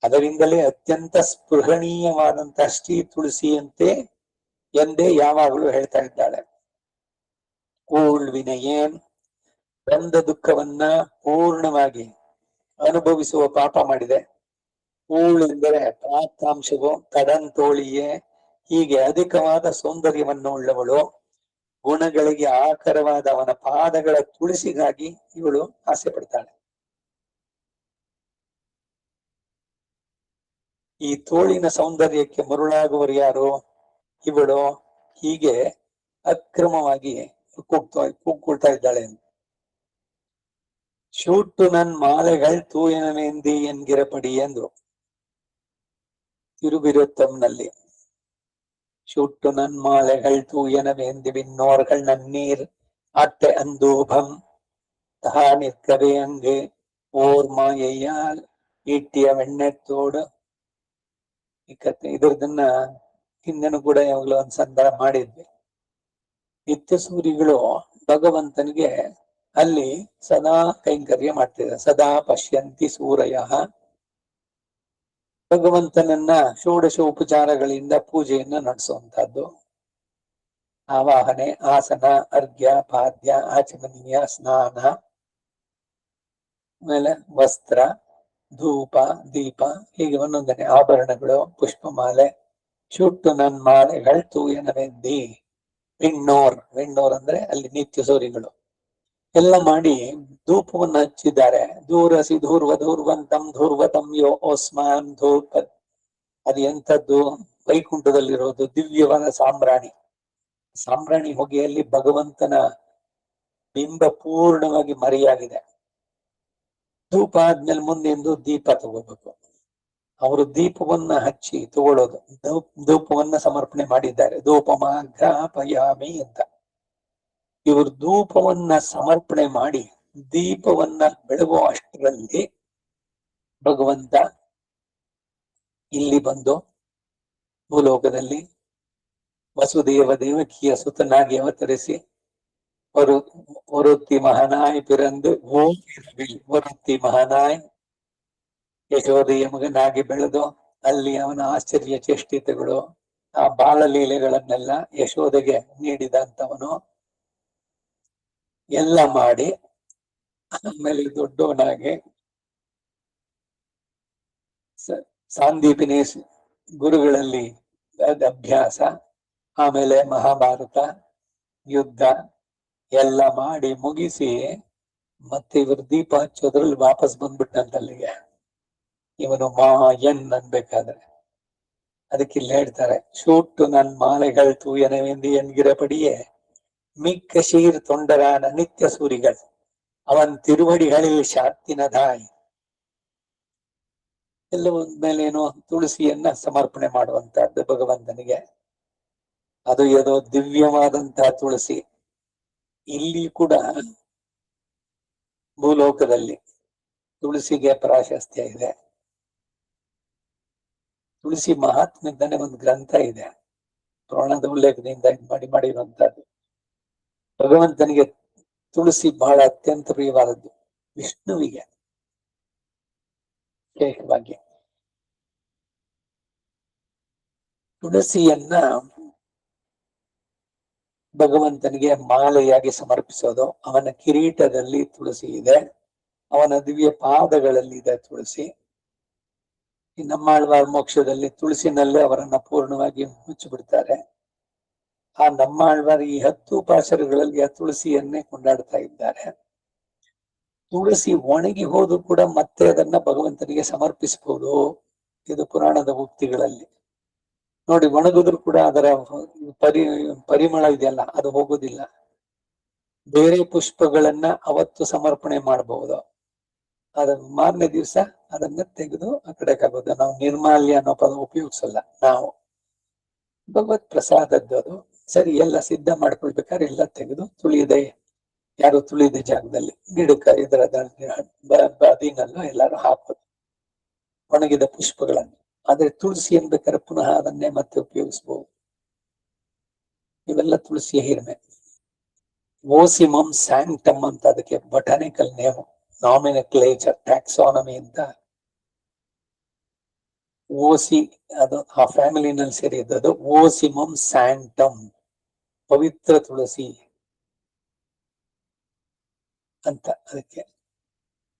ಅದರಿಂದಲೇ ಅತ್ಯಂತ ಸ್ಪೃಹಣೀಯವಾದಂತಹ ಶ್ರೀ ತುಳಸಿಯಂತೆ ಎಂದೇ ಯಾವಾಗಲೂ ಹೇಳ್ತಾ ಇದ್ದಾಳೆ. ಕೂಳ್ವಿನೆಯೇನ್ ಬಂದ ದುಃಖವನ್ನ ಪೂರ್ಣವಾಗಿ ಅನುಭವಿಸುವ ಪಾಪ ಮಾಡಿದೆ. ಕೂಳು ಎಂದರೆ ಪಾಪಾಂಶವು ಕಡಂತೋಳಿಯೇ. ಹೀಗೆ ಅಧಿಕವಾದ ಸೌಂದರ್ಯವನ್ನು ಉಳ್ಳವಳು, ಗುಣಗಳಿಗೆ ಆಕರವಾದ ಅವನ ಪಾದಗಳ ತುಳಸಿಗಾಗಿ ಇವಳು ಆಸೆ ಪಡ್ತಾಳೆ. ಈ ತೋಳಿನ ಸೌಂದರ್ಯಕ್ಕೆ ಮರುಳಾಗುವರು ಯಾರು? ಇವಳು. ಹೀಗೆ ಅಕ್ರಮವಾಗಿ ಕೂಗ್ಕೊಳ್ತಾ ಇದ್ದಾಳೆ. ಶೂಟು ನನ್ ಮಾಲೆಗಳ್ ತೂಯನವೇಂದಿ ಎನ್ಗಿರಪಡಿ ಎಂದ್ರು ತಿರುವಿರುತ್ತಂನಲ್ಲಿ. ಶೂಟು ನನ್ ಮಾಲೆಗಳ್ ತೂಯನವೇಂದಿ விண்ணோர்கள் நன்னீர் ஆட்ட அந்தூபம் தகா நிற்கவே அங்கு ஓர் மாயையால் ಈಟಿಯ வெಣ್ಣೆತ್ತೋಡು. ಈ ಕಥೆ ಇದರದನ್ನ ಹಿಂದೆನೂ ಕೂಡ ಯಾವಾಗಲೂ ಒಂದು ಸಂಧಾನ ಮಾಡಿದ್ವಿ. ನಿತ್ಯ ಸೂರಿಗಳು ಭಗವಂತನಿಗೆ ಅಲ್ಲಿ ಸದಾ ಕೈಂಕರ್ಯ ಮಾಡ್ತಿದ್ದಾರೆ. ಸದಾ ಪಶ್ಯಂತಿ ಸೂರಯ. ಭಗವಂತನನ್ನ ಷೋಡಶ ಉಪಚಾರಗಳಿಂದ ಪೂಜೆಯನ್ನ ನಡೆಸುವಂತಹದ್ದು. ಆವಾಹನೆ, ಆಸನ, ಅರ್ಘ್ಯ, ಪಾದ್ಯ, ಆಚಮನೀಯ, ಸ್ನಾನ, ಆಮೇಲೆ ವಸ್ತ್ರ, ಧೂಪ, ದೀಪ, ಹೀಗೆ ಒಂದೊಂದನೇ ಆಭರಣಗಳು, ಪುಷ್ಪಮಾಲೆ. ಶುಟ್ಟು ನನ್ ಮಾಲೆಗಳ್ ತೂಯನವೆಂದಿ. ವಿಣ್ಣೋರ್ ಅಂದ್ರೆ ಅಲ್ಲಿ ನಿತ್ಯ ಸೂರಿಗಳು ಎಲ್ಲ ಮಾಡಿ ಧೂಪವನ್ನು ಹಚ್ಚಿದ್ದಾರೆ. ಧೂರಸಿ ಧೂರ್ವತಂ ಯೋ ಓಸ್ಮಾನ್ ಧೂಪ. ಅದು ಎಂಥದ್ದು? ವೈಕುಂಠದಲ್ಲಿರೋದು ದಿವ್ಯವಾದ ಸಾಂಬ್ರಾಣಿ. ಸಾಂಬ್ರಾಣಿ ಹೊಗೆಯಲ್ಲಿ ಭಗವಂತನ ಬಿಂಬ ಪೂರ್ಣವಾಗಿ ಮರೆಯಾಗಿದೆ. ಧೂಪ ಆದ್ಮೇಲೆ ಮುಂದೆಂದು ದೀಪ ತಗೋಬೇಕು. ಅವರು ದೀಪವನ್ನ ಹಚ್ಚಿ ತಗೊಳ್ಳೋದು, ಧೂಪವನ್ನ ಸಮರ್ಪಣೆ ಮಾಡಿದ್ದಾರೆ. ಧೂಪಮಾಘ್ರಾಪಯಾಮಿ ಅಂತ. ಇವರು ಧೂಪವನ್ನ ಸಮರ್ಪಣೆ ಮಾಡಿ ದೀಪವನ್ನ ಬೆಳಗುವ ಅಷ್ಟರಲ್ಲಿ ಭಗವಂತ ಇಲ್ಲಿ ಬಂದು ಭೂಲೋಕದಲ್ಲಿ ವಸುದೇವ ದೇವಕಿಯ ಸುತನಾಗಿ ಅವತರಿಸಿ ಒರುತ್ತಿ ಮಹಾನಾಯ್ ಪಿರಂದು ಒರುತ್ತಿ ಮಹಾನಾಯ್ ಯಶೋದೆಯ ಮಗನಾಗಿ ಬೆಳೆದು ಅಲ್ಲಿ ಅವನ ಆಶ್ಚರ್ಯ ಚೇಷ್ಟಿತಗಳು, ಆ ಬಾಲಲೀಲೆಗಳನ್ನೆಲ್ಲ ಯಶೋದೆಗೆ ನೀಡಿದಂತವನು ಎಲ್ಲ ಮಾಡಿ ಆಮೇಲೆ ದೊಡ್ಡವನಾಗಿ ಸಾಂದೀಪಿನಿ ಗುರುಗಳಲ್ಲಿ ಅಭ್ಯಾಸ, ಆಮೇಲೆ ಮಹಾಭಾರತ ಯುದ್ಧ ಎಲ್ಲ ಮಾಡಿ ಮುಗಿಸಿ ಮತ್ತೆ ಇವರು ದೀಪ ಹಚ್ಚೋದ್ರಲ್ಲಿ ವಾಪಸ್ ಬಂದ್ಬಿಟ್ಟಂತಲ್ಲಿಗೆ. ಇವನು ಮಾಯನ್ ಅನ್ಬೇಕಾದ್ರೆ ಅದಕ್ಕೆ ಇಲ್ಲಿ ಹೇಳ್ತಾರೆ, ಶೂಟು ನನ್ ಮಾಲೆಗಳು ತೂಯನವೆಂದು ಎನ್ಗಿರಪಡಿಯೇ ಮಿಕ್ಕ ಶೀರ್ ತೊಂಡರಾನ ನಿತ್ಯ ಸೂರಿಗಳು ಅವನ್ ತಿರುವಡಿಗಳಲ್ಲಿ ಶಾಂತಿನದಾಯ್. ಎಲ್ಲ ಒಂದ್ಮೇಲೇನೋ ತುಳಸಿಯನ್ನ ಸಮರ್ಪಣೆ ಮಾಡುವಂತಹದ್ದು ಭಗವಂತನಿಗೆ. ಅದು ಏನೋ ದಿವ್ಯವಾದಂತಹ ತುಳಸಿ. ಇಲ್ಲಿ ಕೂಡ ಭೂಲೋಕದಲ್ಲಿ ತುಳಸಿಗೆ ಪ್ರಾಶಸ್ತ್ಯ ಇದೆ. ತುಳಸಿ ಮಹಾತ್ಮ್ಯದಿಂದಾನೆ ಒಂದು ಗ್ರಂಥ ಇದೆ, ಪುರಾಣದ ಉಲ್ಲೇಖದಿಂದ ಮಾಡಿರುವಂತಹದ್ದು. ಭಗವಂತನಿಗೆ ತುಳಸಿ ಬಹಳ ಅತ್ಯಂತ ಪ್ರಿಯವಾದದ್ದು, ವಿಷ್ಣುವಿಗೆ ವಿಶೇಷವಾಗಿ. ತುಳಸಿಯನ್ನ ಭಗವಂತನಿಗೆ ಮಾಲೆಯಾಗಿ ಸಮರ್ಪಿಸೋದು. ಅವನ ಕಿರೀಟದಲ್ಲಿ ತುಳಸಿ ಇದೆ, ಅವನ ದಿವ್ಯ ಪಾದಗಳಲ್ಲಿ ಇದೆ ತುಳಸಿ. ಈ ನಮ್ಮಾಳ್ವಾರ ಮೋಕ್ಷದಲ್ಲಿ ತುಳಸಿನಲ್ಲೇ ಅವರನ್ನ ಪೂರ್ಣವಾಗಿ ಮುಚ್ಚಿಬಿಡ್ತಾರೆ. ಆ ನಮ್ಮಾಳ್ವಾರ ಈ 10 ಪಾಶರಗಳಲ್ಲಿ ಆ ತುಳಸಿಯನ್ನೇ ಕೊಂಡಾಡ್ತಾ ಇದ್ದಾರೆ. ತುಳಸಿ ಒಣಗಿ ಹೋದ್ರು ಕೂಡ ಮತ್ತೆ ಅದನ್ನ ಭಗವಂತನಿಗೆ ಸಮರ್ಪಿಸಬಹುದು. ಇದು ಪುರಾಣದ ಉಕ್ತಿಗಳಲ್ಲಿ ನೋಡಿ. ಒಣಗಿದ್ರು ಕೂಡ ಅದರ ಪರಿಮಳ ಇದೆಯಲ್ಲ, ಅದು ಹೋಗುದಿಲ್ಲ. ಬೇರೆ ಪುಷ್ಪಗಳನ್ನ ಅವತ್ತು ಸಮರ್ಪಣೆ ಮಾಡಬಹುದು, ಅದ ಮಾರನೇ ದಿವಸ ಅದನ್ನ ತೆಗೆದು ಆ ಕಡೆಗೆ ಆಗೋದು. ನಾವು ನಿರ್ಮಾಲ್ಯ ಅನ್ನೋ ಪದ ಉಪಯೋಗಿಸಲ್ಲ ನಾವು. ಭಗವತ್ ಪ್ರಸಾದದ್ದು ಅದು. ಸರಿ, ಎಲ್ಲ ಸಿದ್ಧ ಮಾಡ್ಕೊಳ್ಬೇಕಾದ್ರೆ ಎಲ್ಲ ತೆಗೆದು ತುಳಿಯದೆ, ಯಾರು ತುಳಿದ ಜಾಗದಲ್ಲಿ ಗಿಡಕ್ಕ ಇದರ ಬದಿನಲ್ಲೂ ಎಲ್ಲಾರು ಹಾಕೋದು ಒಣಗಿದ ಪುಷ್ಪಗಳನ್ನು. ಆದ್ರೆ ತುಳಸಿ ಬೇಕಾದ್ರೆ ಪುನಃ ಅದನ್ನೇ ಮತ್ತೆ ಉಪಯೋಗಿಸಬಹುದು. ಇವೆಲ್ಲ ತುಳಸಿಯ ಹಿರಿಮೆ. ಓಸಿಮಮ್ ಸ್ಯಾಂಕ್ಟಮ್ ಅಂತ ಅದಕ್ಕೆ ಬಟಾನಿಕಲ್ ನೇಮ್, ನಾಮಿನಕ್ಲೇಚರ್, ಟ್ಯಾಕ್ಸಾನಮಿ ಅಂತ. ಓಸಿ ಅದು ಆ ಫ್ಯಾಮಿಲಿನಲ್ಲಿ ಸೇರಿದ್ದದು. ಓಸಿಮಮ್ ಸ್ಯಾಂಕ್ಟಮ್, ಪವಿತ್ರ ತುಳಸಿ ಅಂತ. ಅದಕ್ಕೆ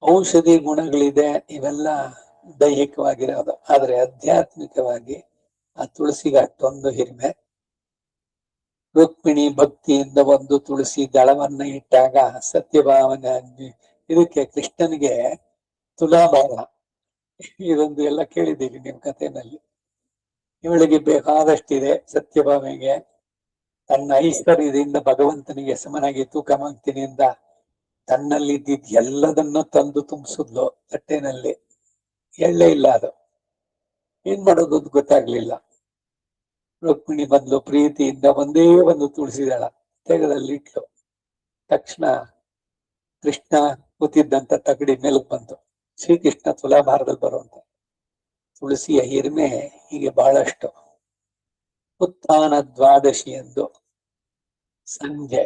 ಔಷಧಿ ಗುಣಗಳಿದೆ, ಇವೆಲ್ಲ ದೈಹಿಕವಾಗಿರೋದು. ಆದ್ರೆ ಆಧ್ಯಾತ್ಮಿಕವಾಗಿ ಆ ತುಳಸಿಗೆ ಅಷ್ಟೊಂದು ಹಿರಿಮೆ. ರುಕ್ಮಿಣಿ ಭಕ್ತಿಯಿಂದ ಒಂದು ತುಳಸಿ ದಳವನ್ನ ಇಟ್ಟಾಗ ಸತ್ಯಭಾವನ ಇದಕ್ಕೆ ಕೃಷ್ಣನಿಗೆ ತುಲಾಭಾರ, ಇದೊಂದು ಎಲ್ಲ ಕೇಳಿದ್ದೀವಿ ನಿಮ್ ಕಥೆನಲ್ಲಿ. ಇವಳಿಗೆ ಬೇಕಾದಷ್ಟಿದೆ. ಸತ್ಯಭಾಮೆಗೆ ತನ್ನ ಐಶ್ವರ್ಯದಿಂದ ಭಗವಂತನಿಗೆ ಸಮನಾಗಿ ತೂಕ ಮಾಡ್ತೀನಿ ಅಂತ ತನ್ನಲ್ಲಿ ಇದ್ದಿದ್ ಎಲ್ಲದನ್ನು ತಂದು ತುಂಬಿಸಿದ್ಲು ತಟ್ಟೆನಲ್ಲಿ. ಎಳ್ಳೇ ಇಲ್ಲ, ಅದು ಏನ್ ಮಾಡೋದು ಗೊತ್ತಾಗ್ಲಿಲ್ಲ. ರುಕ್ಮಿಣಿ ಬಂದ್ಲು, ಪ್ರೀತಿಯಿಂದ ಒಂದೇ ಒಂದು ತುಳಸಿದಳ ತೆಗೆದಲ್ಲಿ ಇಟ್ಲು. ತಕ್ಷಣ ಕೃಷ್ಣ ಕೂತಿದ್ದಂತ ತಗಡಿ ಮೇಲಕ್ಕೆ ಬಂತು. ಶ್ರೀಕೃಷ್ಣ ತುಲಾಭಾರದಲ್ಲಿ ಬರುವಂತ ತುಳಸಿಯ ಹಿರಿಮೆ ಹೀಗೆ ಬಹಳಷ್ಟು. ಉತ್ಥಾನ ದ್ವಾದಶಿ ಎಂದು ಸಂಜೆ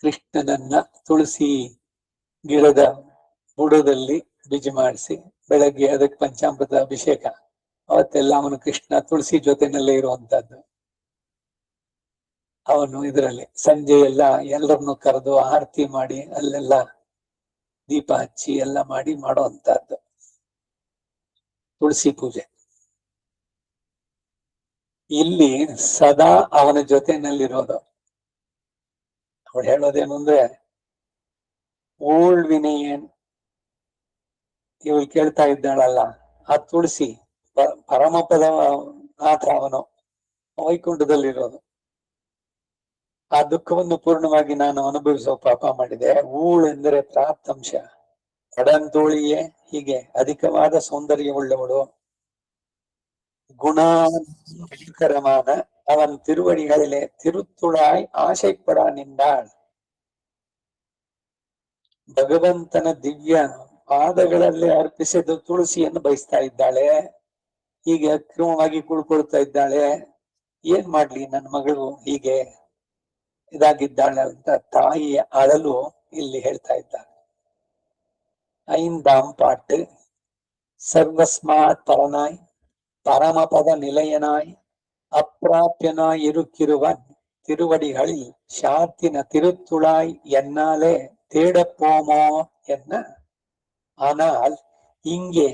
ಕೃಷ್ಣನನ್ನ ತುಳಸಿ ಗಿಡದ ಬುಡದಲ್ಲಿ ಬಿಜಿ ಮಾಡಿಸಿ ಬೆಳಗ್ಗೆ ಅದಕ್ಕೆ ಪಂಚಾಮೃತ ಅಭಿಷೇಕ. ಅವತ್ತೆಲ್ಲ ಅವನು ಕೃಷ್ಣ ತುಳಸಿ ಜೊತೆನಲ್ಲೇ ಇರುವಂತದ್ದು. ಅವನು ಇದರಲ್ಲಿ ಸಂಜೆ ಎಲ್ಲ ಎಲ್ಲರನ್ನು ಕರೆದು ಆರತಿ ಮಾಡಿ ಅಲ್ಲೆಲ್ಲ ದೀಪ ಹಚ್ಚಿ ಎಲ್ಲ ಮಾಡಿ ಮಾಡುವಂತಹದ್ದು ತುಳಸಿ ಪೂಜೆ. ಇಲ್ಲಿ ಸದಾ ಅವನ ಜೊತೆನಲ್ಲಿರೋದು. ಅವಳು ಹೇಳೋದೇನು ಅಂದ್ರೆ, ಓಲ್ಡ್ ವಿನಯನ್ ಇವಳು ಕೇಳ್ತಾ ಇದ್ದಾಳಲ್ಲ, ಆ ತುಳಸಿ ಪರಮಪದ ನಾಥ ಅವನು ವೈಕುಂಠದಲ್ಲಿರೋದು. ಆ ದುಃಖವನ್ನು ಪೂರ್ಣವಾಗಿ ನಾನು ಅನುಭವಿಸುವ ಪಾಪ ಮಾಡಿದೆ. ಊಳು ಎಂದರೆ ಪ್ರಾಪ್ತಾಂಶ, ಒಡಂತೋಳಿಯೇ, ಹೀಗೆ ಅಧಿಕವಾದ ಸೌಂದರ್ಯವುಳ್ಳವಳು, குணாகரமான அவன் திருவடிகளிலே ತಿರುತ್ತುಳಾಯ್ ಆಶೈಪಡ ನಿಂದಾಳ್. ಭಗವಂತನ ದಿವ್ಯ ಪಾದಗಳಲ್ಲಿ ಅರ್ಪಿಸಿದ ತುಳಸಿಯನ್ನು ಬಯಸ್ತಾ ಇದ್ದಾಳೆ. ಹೀಗೆ ಅಕ್ರಮವಾಗಿ ಕುಳ್ಕೊಳ್ತಾ ಇದ್ದಾಳೆ. ಏನ್ ಮಾಡ್ಲಿ ನನ್ನ ಮಗಳು ಹೀಗೆ ಇದಾಗಿದ್ದಾಳೆ ಅಂತ ತಾಯಿಯ ಅಳಲು ಇಲ್ಲಿ ಹೇಳ್ತಾ ಇದ್ದಾಳೆ. ஐந்தாம் பாட்டு. சர்வஸ்மாத் பரனாய் பரமபத நிலையனாய் அப்பிராபியனாய் இருக்கிருவன் திருவடிகளில் சாத்தின திருத்துழாய் என்னாலே தேடப்போமோ என்ன. ஆனால் இங்கே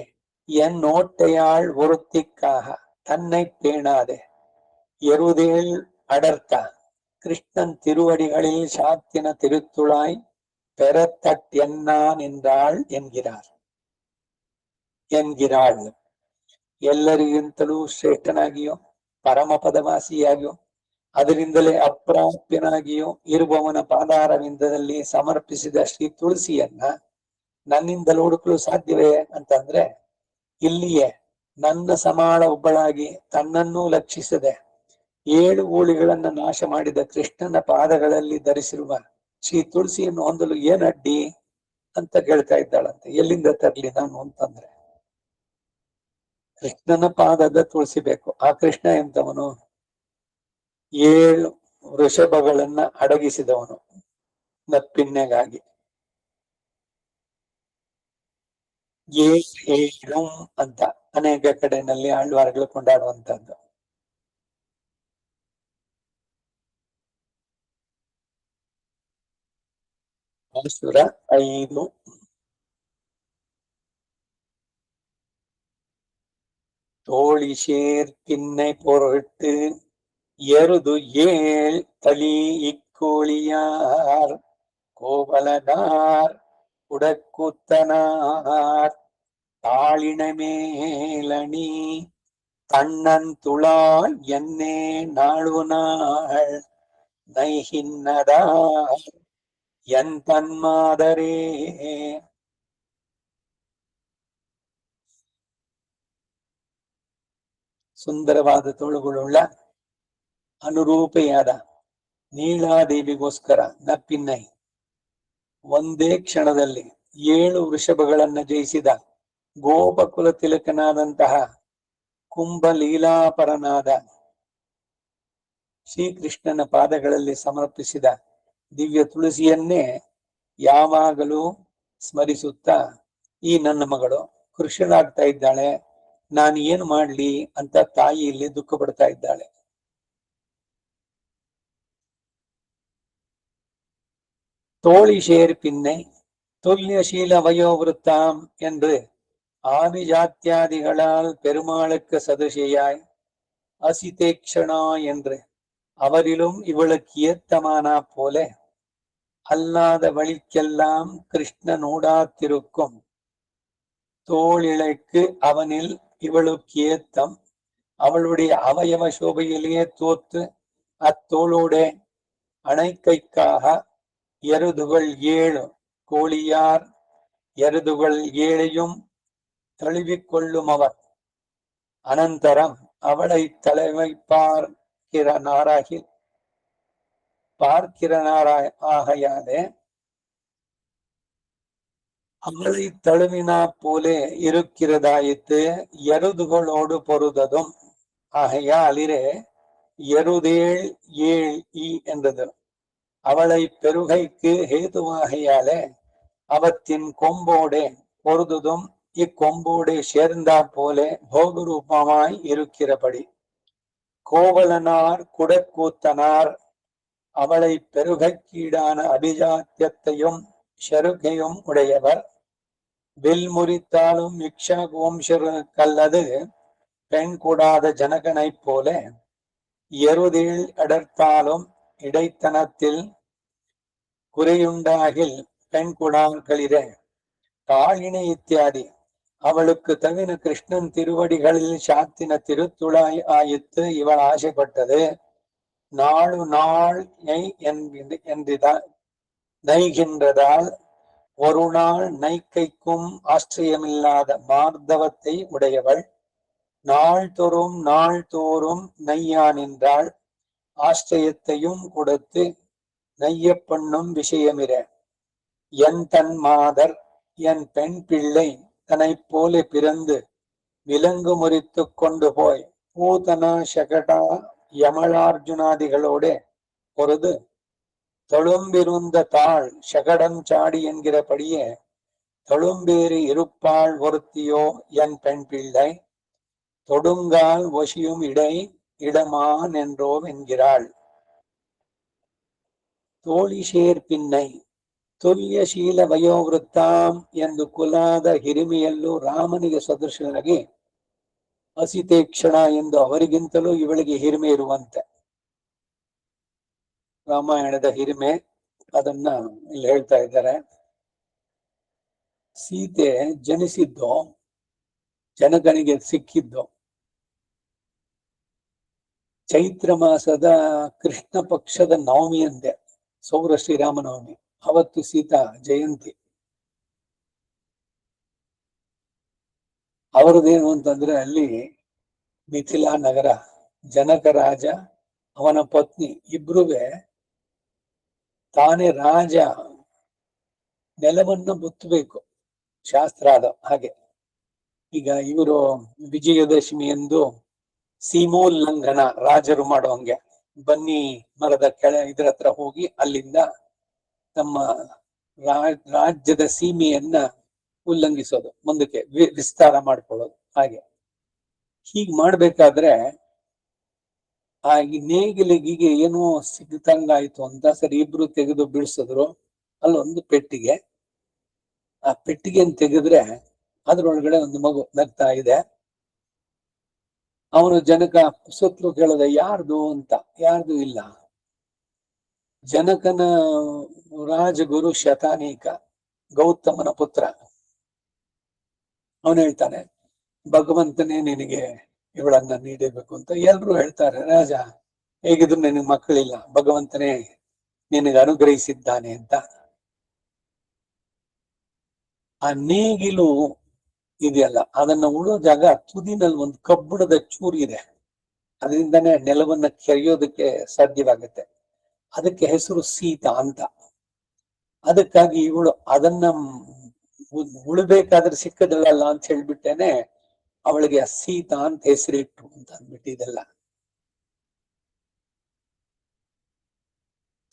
என் ஓட்டையாள் ஒருத்திக்காக தன்னை பேணாதே எருதேள் அடர்த்த கிருஷ்ணன் திருவடிகளில் சாத்தின திருத்துழாய் பெறத்தட்டென்னான் என்றாள் என்கிறாள். ಎಲ್ಲರಿಗಿಂತಲೂ ಶ್ರೇಷ್ಠನಾಗಿಯೋ ಪರಮ ಪದವಾಸಿಯಾಗಿಯೋ ಅದರಿಂದಲೇ ಅಪ್ರಾಪ್ಯನಾಗಿಯೋ ಇರುವವನ ಪಾದಾರವಿಂದದಲ್ಲಿ ಸಮರ್ಪಿಸಿದ ಶ್ರೀ ತುಳಸಿಯನ್ನ ನನ್ನಿಂದಲೂ ಹುಡುಕಲು ಸಾಧ್ಯವೇ ಅಂತಂದ್ರೆ, ಇಲ್ಲಿಯೇ ನನ್ನ ಸಮಾಳ ಒಬ್ಬಳಾಗಿ ತನ್ನನ್ನೂ ಲಕ್ಷಿಸದೆ 7 ಊಳಿಗಳನ್ನ ನಾಶ ಮಾಡಿದ ಕೃಷ್ಣನ ಪಾದಗಳಲ್ಲಿ ಧರಿಸಿರುವ ಶ್ರೀ ತುಳಸಿಯನ್ನು ಹೊಂದಲು ಏನ್ ಅಡ್ಡಿ ಅಂತ ಕೇಳ್ತಾ ಇದ್ದಾಳಂತೆ. ಎಲ್ಲಿಂದ ತರ್ಲಿ ನಾನು ಅಂತಂದ್ರೆ, ಕೃಷ್ಣನ ಪಾದದ ತುಳಸಿ ಬೇಕು. ಆ ಕೃಷ್ಣ ಎಂತವನು? 7 ವೃಷಭಗಳನ್ನ ಅಡಗಿಸಿದವನು ನಪ್ಪಿನ್ನೆಗಾಗಿ. ಏಳು ಅಂತ ಅನೇಕ ಕಡೆಯಲ್ಲಿ ಆಳ್ವಾರಗಳು ಕೊಂಡಾಡುವಂತದ್ದು. பாசுர 5. தோழி சேர்ப்பின்னை பொருட்டு எருது ஏழ் தளி இக்கோழியார் கோவலனார் உடக்கூத்தனார் தாளினமேலணி தன்னன் துளால் என்னே நாளு நாள் நைகின்னதார் என் தன்மாதரே. ಸುಂದರವಾದ ತೋಳುಗಳುಳ್ಳ ಅನುರೂಪೆಯಾದ ನೀಳಾದೇವಿಗೋಸ್ಕರ ನಪ್ಪಿನ್ನೈ ಒಂದೇ ಕ್ಷಣದಲ್ಲಿ 7 ವೃಷಭಗಳನ್ನ ಜಯಿಸಿದ ಗೋಪಕುಲ ತಿಲಕನಾದಂತಹ ಕುಂಭಲೀಲಾಪರನಾದ ಶ್ರೀಕೃಷ್ಣನ ಪಾದಗಳಲ್ಲಿ ಸಮರ್ಪಿಸಿದ ದಿವ್ಯ ತುಳಸಿಯನ್ನೇ ಯಾವಾಗಲೂ ಸ್ಮರಿಸುತ್ತಾ ಈ ನನ್ನ ಮಗಳು ಕೃಷ್ಣನಾಗ್ತಾ ಇದ್ದಾಳೆ, ನಾನು ಏನು ಮಾಡ್ಲಿ ಅಂತ ತಾಯಿ ಇಲ್ಲಿ ದುಃಖ ಪಡ್ತಾ ಇದ್ದಾಳೆ. தோழி சேர்ப்பின்னை துல்லியசீல வயோவிருத்தாம் என்று ஆதிஜாத்தியாதிகளால் பெருமாளுக்கு சதுஷியாய் அசிதேக்ஷணா என்று அவரிலும் இவளுக்கு ஏத்தமானா போல அல்லாத வழிக்கெல்லாம் கிருஷ்ணனூடாத்திருக்கும் தோளிழைக்கு அவனில் இவளுக்கு ஏத்தம் அவளுடைய அவயவ சோபையிலேயே தோத்து அத்தோளோட அணைக்கைக்காக எருதுகள் 7 கோழியார் எருதுகள் 7ஐயும் தழுவிக்கொள்ளும் அவர். அனந்தரம் அவளை தலைமை பார்க்கிறனாராயாலே அவளை தழுவினா போலே இருக்கிறதாயித்து எருதுகளோடு பொருததும் ஆகையாலிரே எருதேள் ஏழ் என்றது. அவளை பெருகைக்கு ஹேதுவாகையாலே அவத்தின் கொம்போடே பொருதுதும் இக்கொம்போடே சேர்ந்தா போலே போகரூபமாய் இருக்கிறபடி. கோவலனார் குடக்கூத்தனார் அவளை பெருகைக்கீடான அபிஜாத்தியத்தையும் ஷருகையும் உடையவர். வில் முறித்தாலும் இக்ஷாகுவம்சருக்கல்லது பெண் கூடாத ஜனகனைப் போல எருதில் அடர்த்தாலும் இடைத்தனத்தில் குறையுண்டாகில் பெண் குடாங்களிலே தாளினை இத்தியாதி அவளுக்கு தவிர கிருஷ்ணன் திருவடிகளில் சாத்தின திருத்துழாய் ஆயித்து இவள் ஆசைப்பட்டது நாளு நாள் என்றித நைகின்றதால் ஒரு நாள் நைக்கைக்கும் ஆச்சரியமில்லாத மார்தவத்தை உடையவள் நாள்தோறும் நையா நின்றாள் ஆச்சரியத்தையும் கொடுத்து நைய பண்ணும் விஷயமிர என் தன் மாதர் என் பெண் பிள்ளை தன்னை போல பிறந்து விலங்கு முறித்து கொண்டு போய் பூதனா சகடா யமளார்ஜுனாதிகளோட பொழுது தொழும்பிருந்த தாள் சகடம் சாடி என்கிறபடியே தொழும்பேறி இருப்பாள் ஒருத்தியோ என் பெண் பிள்ளை தொடுங்கால் ஒசியும் இடமான் என்றோம் என்கிறாள். தோழி சேர்ಪಿನ್ನೈ ತುಲ್ಯಶೀಲ ವಯೋವೃತ್ತಾಂ ಎಂದು ಕುಲಾದ ಹಿರಿಮೆಯಲ್ಲೂ ರಾಮನಿಗೆ ಸದೃಶನಾಗಿ ಅಸಿತೇಕ್ಷಣ ಎಂದು ಅವರಿಗಿಂತಲೂ ಇವಳಿಗೆ ಹಿರಿಮೆ ಇರುವಂತೆ. ರಾಮಾಯಣದ ಹಿರಿಮೆ ಅದನ್ನ ಇಲ್ಲಿ ಹೇಳ್ತಾ ಇದ್ದಾರೆ. ಸೀತೆ ಜನಿಸಿದ್ದು ಜನಕನಿಗೆ ಸಿಕ್ಕಿದ್ದು ಚೈತ್ರ ಮಾಸದ ಕೃಷ್ಣ ಪಕ್ಷದ ನವಮಿ ಅಂದೆ, ಸೌರ ಶ್ರೀರಾಮನವಮಿ. ಅವತ್ತು ಸೀತಾ ಜಯಂತಿ. ಅವರದೇನು ಅಂತಂದ್ರೆ ಅಲ್ಲಿ ಮಿಥಿಲಾ ನಗರ, ಜನಕ ರಾಜ ಅವನ ಪತ್ನಿ ಇಬ್ರುವೆ ತಾನೇ ರಾಜ ನೆಲವನ್ನ ಮುತ್ತಬೇಕು, ಶಾಸ್ತ್ರ ಅದ ಹಾಗೆ. ಈಗ ಇವರು ವಿಜಯದಶಮಿ ಎಂದು ಸೀಮೋಲ್ಲಂಘನ ರಾಜರು ಮಾಡೋ ಹಂಗೆ ಬನ್ನಿ ಮರದ ಇದ್ರ ಹತ್ರ ಹೋಗಿ ಅಲ್ಲಿಂದ ತಮ್ಮ ರಾಜ್ಯದ ಸೀಮೆಯನ್ನ ಉಲ್ಲಂಘಿಸೋದು, ಮುಂದಕ್ಕೆ ವಿಸ್ತಾರ ಮಾಡ್ಕೊಳ್ಳೋದು. ಹಾಗೆ ಹೀಗ್ ಮಾಡ್ಬೇಕಾದ್ರೆ ಆ ನೇಗಿಲಿಗೆ ಏನೋ ಸಿಗ್ತಂಗಾಯ್ತು ಅಂತ ಸರಿ ಇಬ್ರು ತೆಗೆದು ಬಿಡಿಸಿದ್ರು. ಅಲ್ಲೊಂದು ಪೆಟ್ಟಿಗೆ, ಆ ಪೆಟ್ಟಿಗೆಯನ್ನು ತೆಗೆದ್ರೆ ಅದ್ರೊಳಗಡೆ ಒಂದು ಮಗು ನಗ್ತಾ ಇದೆ. ಅವನು ಜನಕ ಸುತ್ತಲೂ ಕೇಳಿದ ಯಾರ್ದು ಅಂತ. ಯಾರ್ದು ಇಲ್ಲ. ಜನಕನ ರಾಜಗುರು ಶತಾನೀಕ, ಗೌತಮನ ಪುತ್ರ. ಅವನು ಹೇಳ್ತಾನೆ, ಭಗವಂತನೇ ನಿನಗೆ ಇವಳನ್ನ ನೀಡಬೇಕು ಅಂತ. ಎಲ್ರು ಹೇಳ್ತಾರೆ, ರಾಜ ಹೇಗಿದ್ರು ನಿನಗೆ ಮಕ್ಕಳಿಲ್ಲ, ಭಗವಂತನೇ ನಿನಗೆ ಅನುಗ್ರಹಿಸಿದ್ದಾನೆ ಅಂತ. ಆ ನೇಗಿಲು ಇದೆಯಲ್ಲ, ಅದನ್ನ ಉಳೋದಾಗ ತುದಿನಲ್ಲಿ ಒಂದು ಕಬ್ಬಿಣದ ಚೂರು ಇದೆ, ಅದರಿಂದಾನೇ ನೆಲವನ್ನ ಕೆರೆಯೋದಕ್ಕೆ ಸಾಧ್ಯವಾಗುತ್ತೆ. ಅದಕ್ಕೆ ಹೆಸರು ಸೀತಾ ಅಂತ. ಅದಕ್ಕಾಗಿ ಇವಳು ಅದನ್ನ ಉಳ್ಬೇಕಾದ್ರೆ ಸಿಕ್ಕದಲ್ಲ ಅಂತ ಹೇಳ್ಬಿಟ್ಟೇನೆ ಅವಳಿಗೆ ಸೀತಾ ಅಂತ ಹೆಸರಿಟ್ರು ಅಂತ ಅಂದ್ಬಿಟ್ಟಿದೆಲ್ಲ.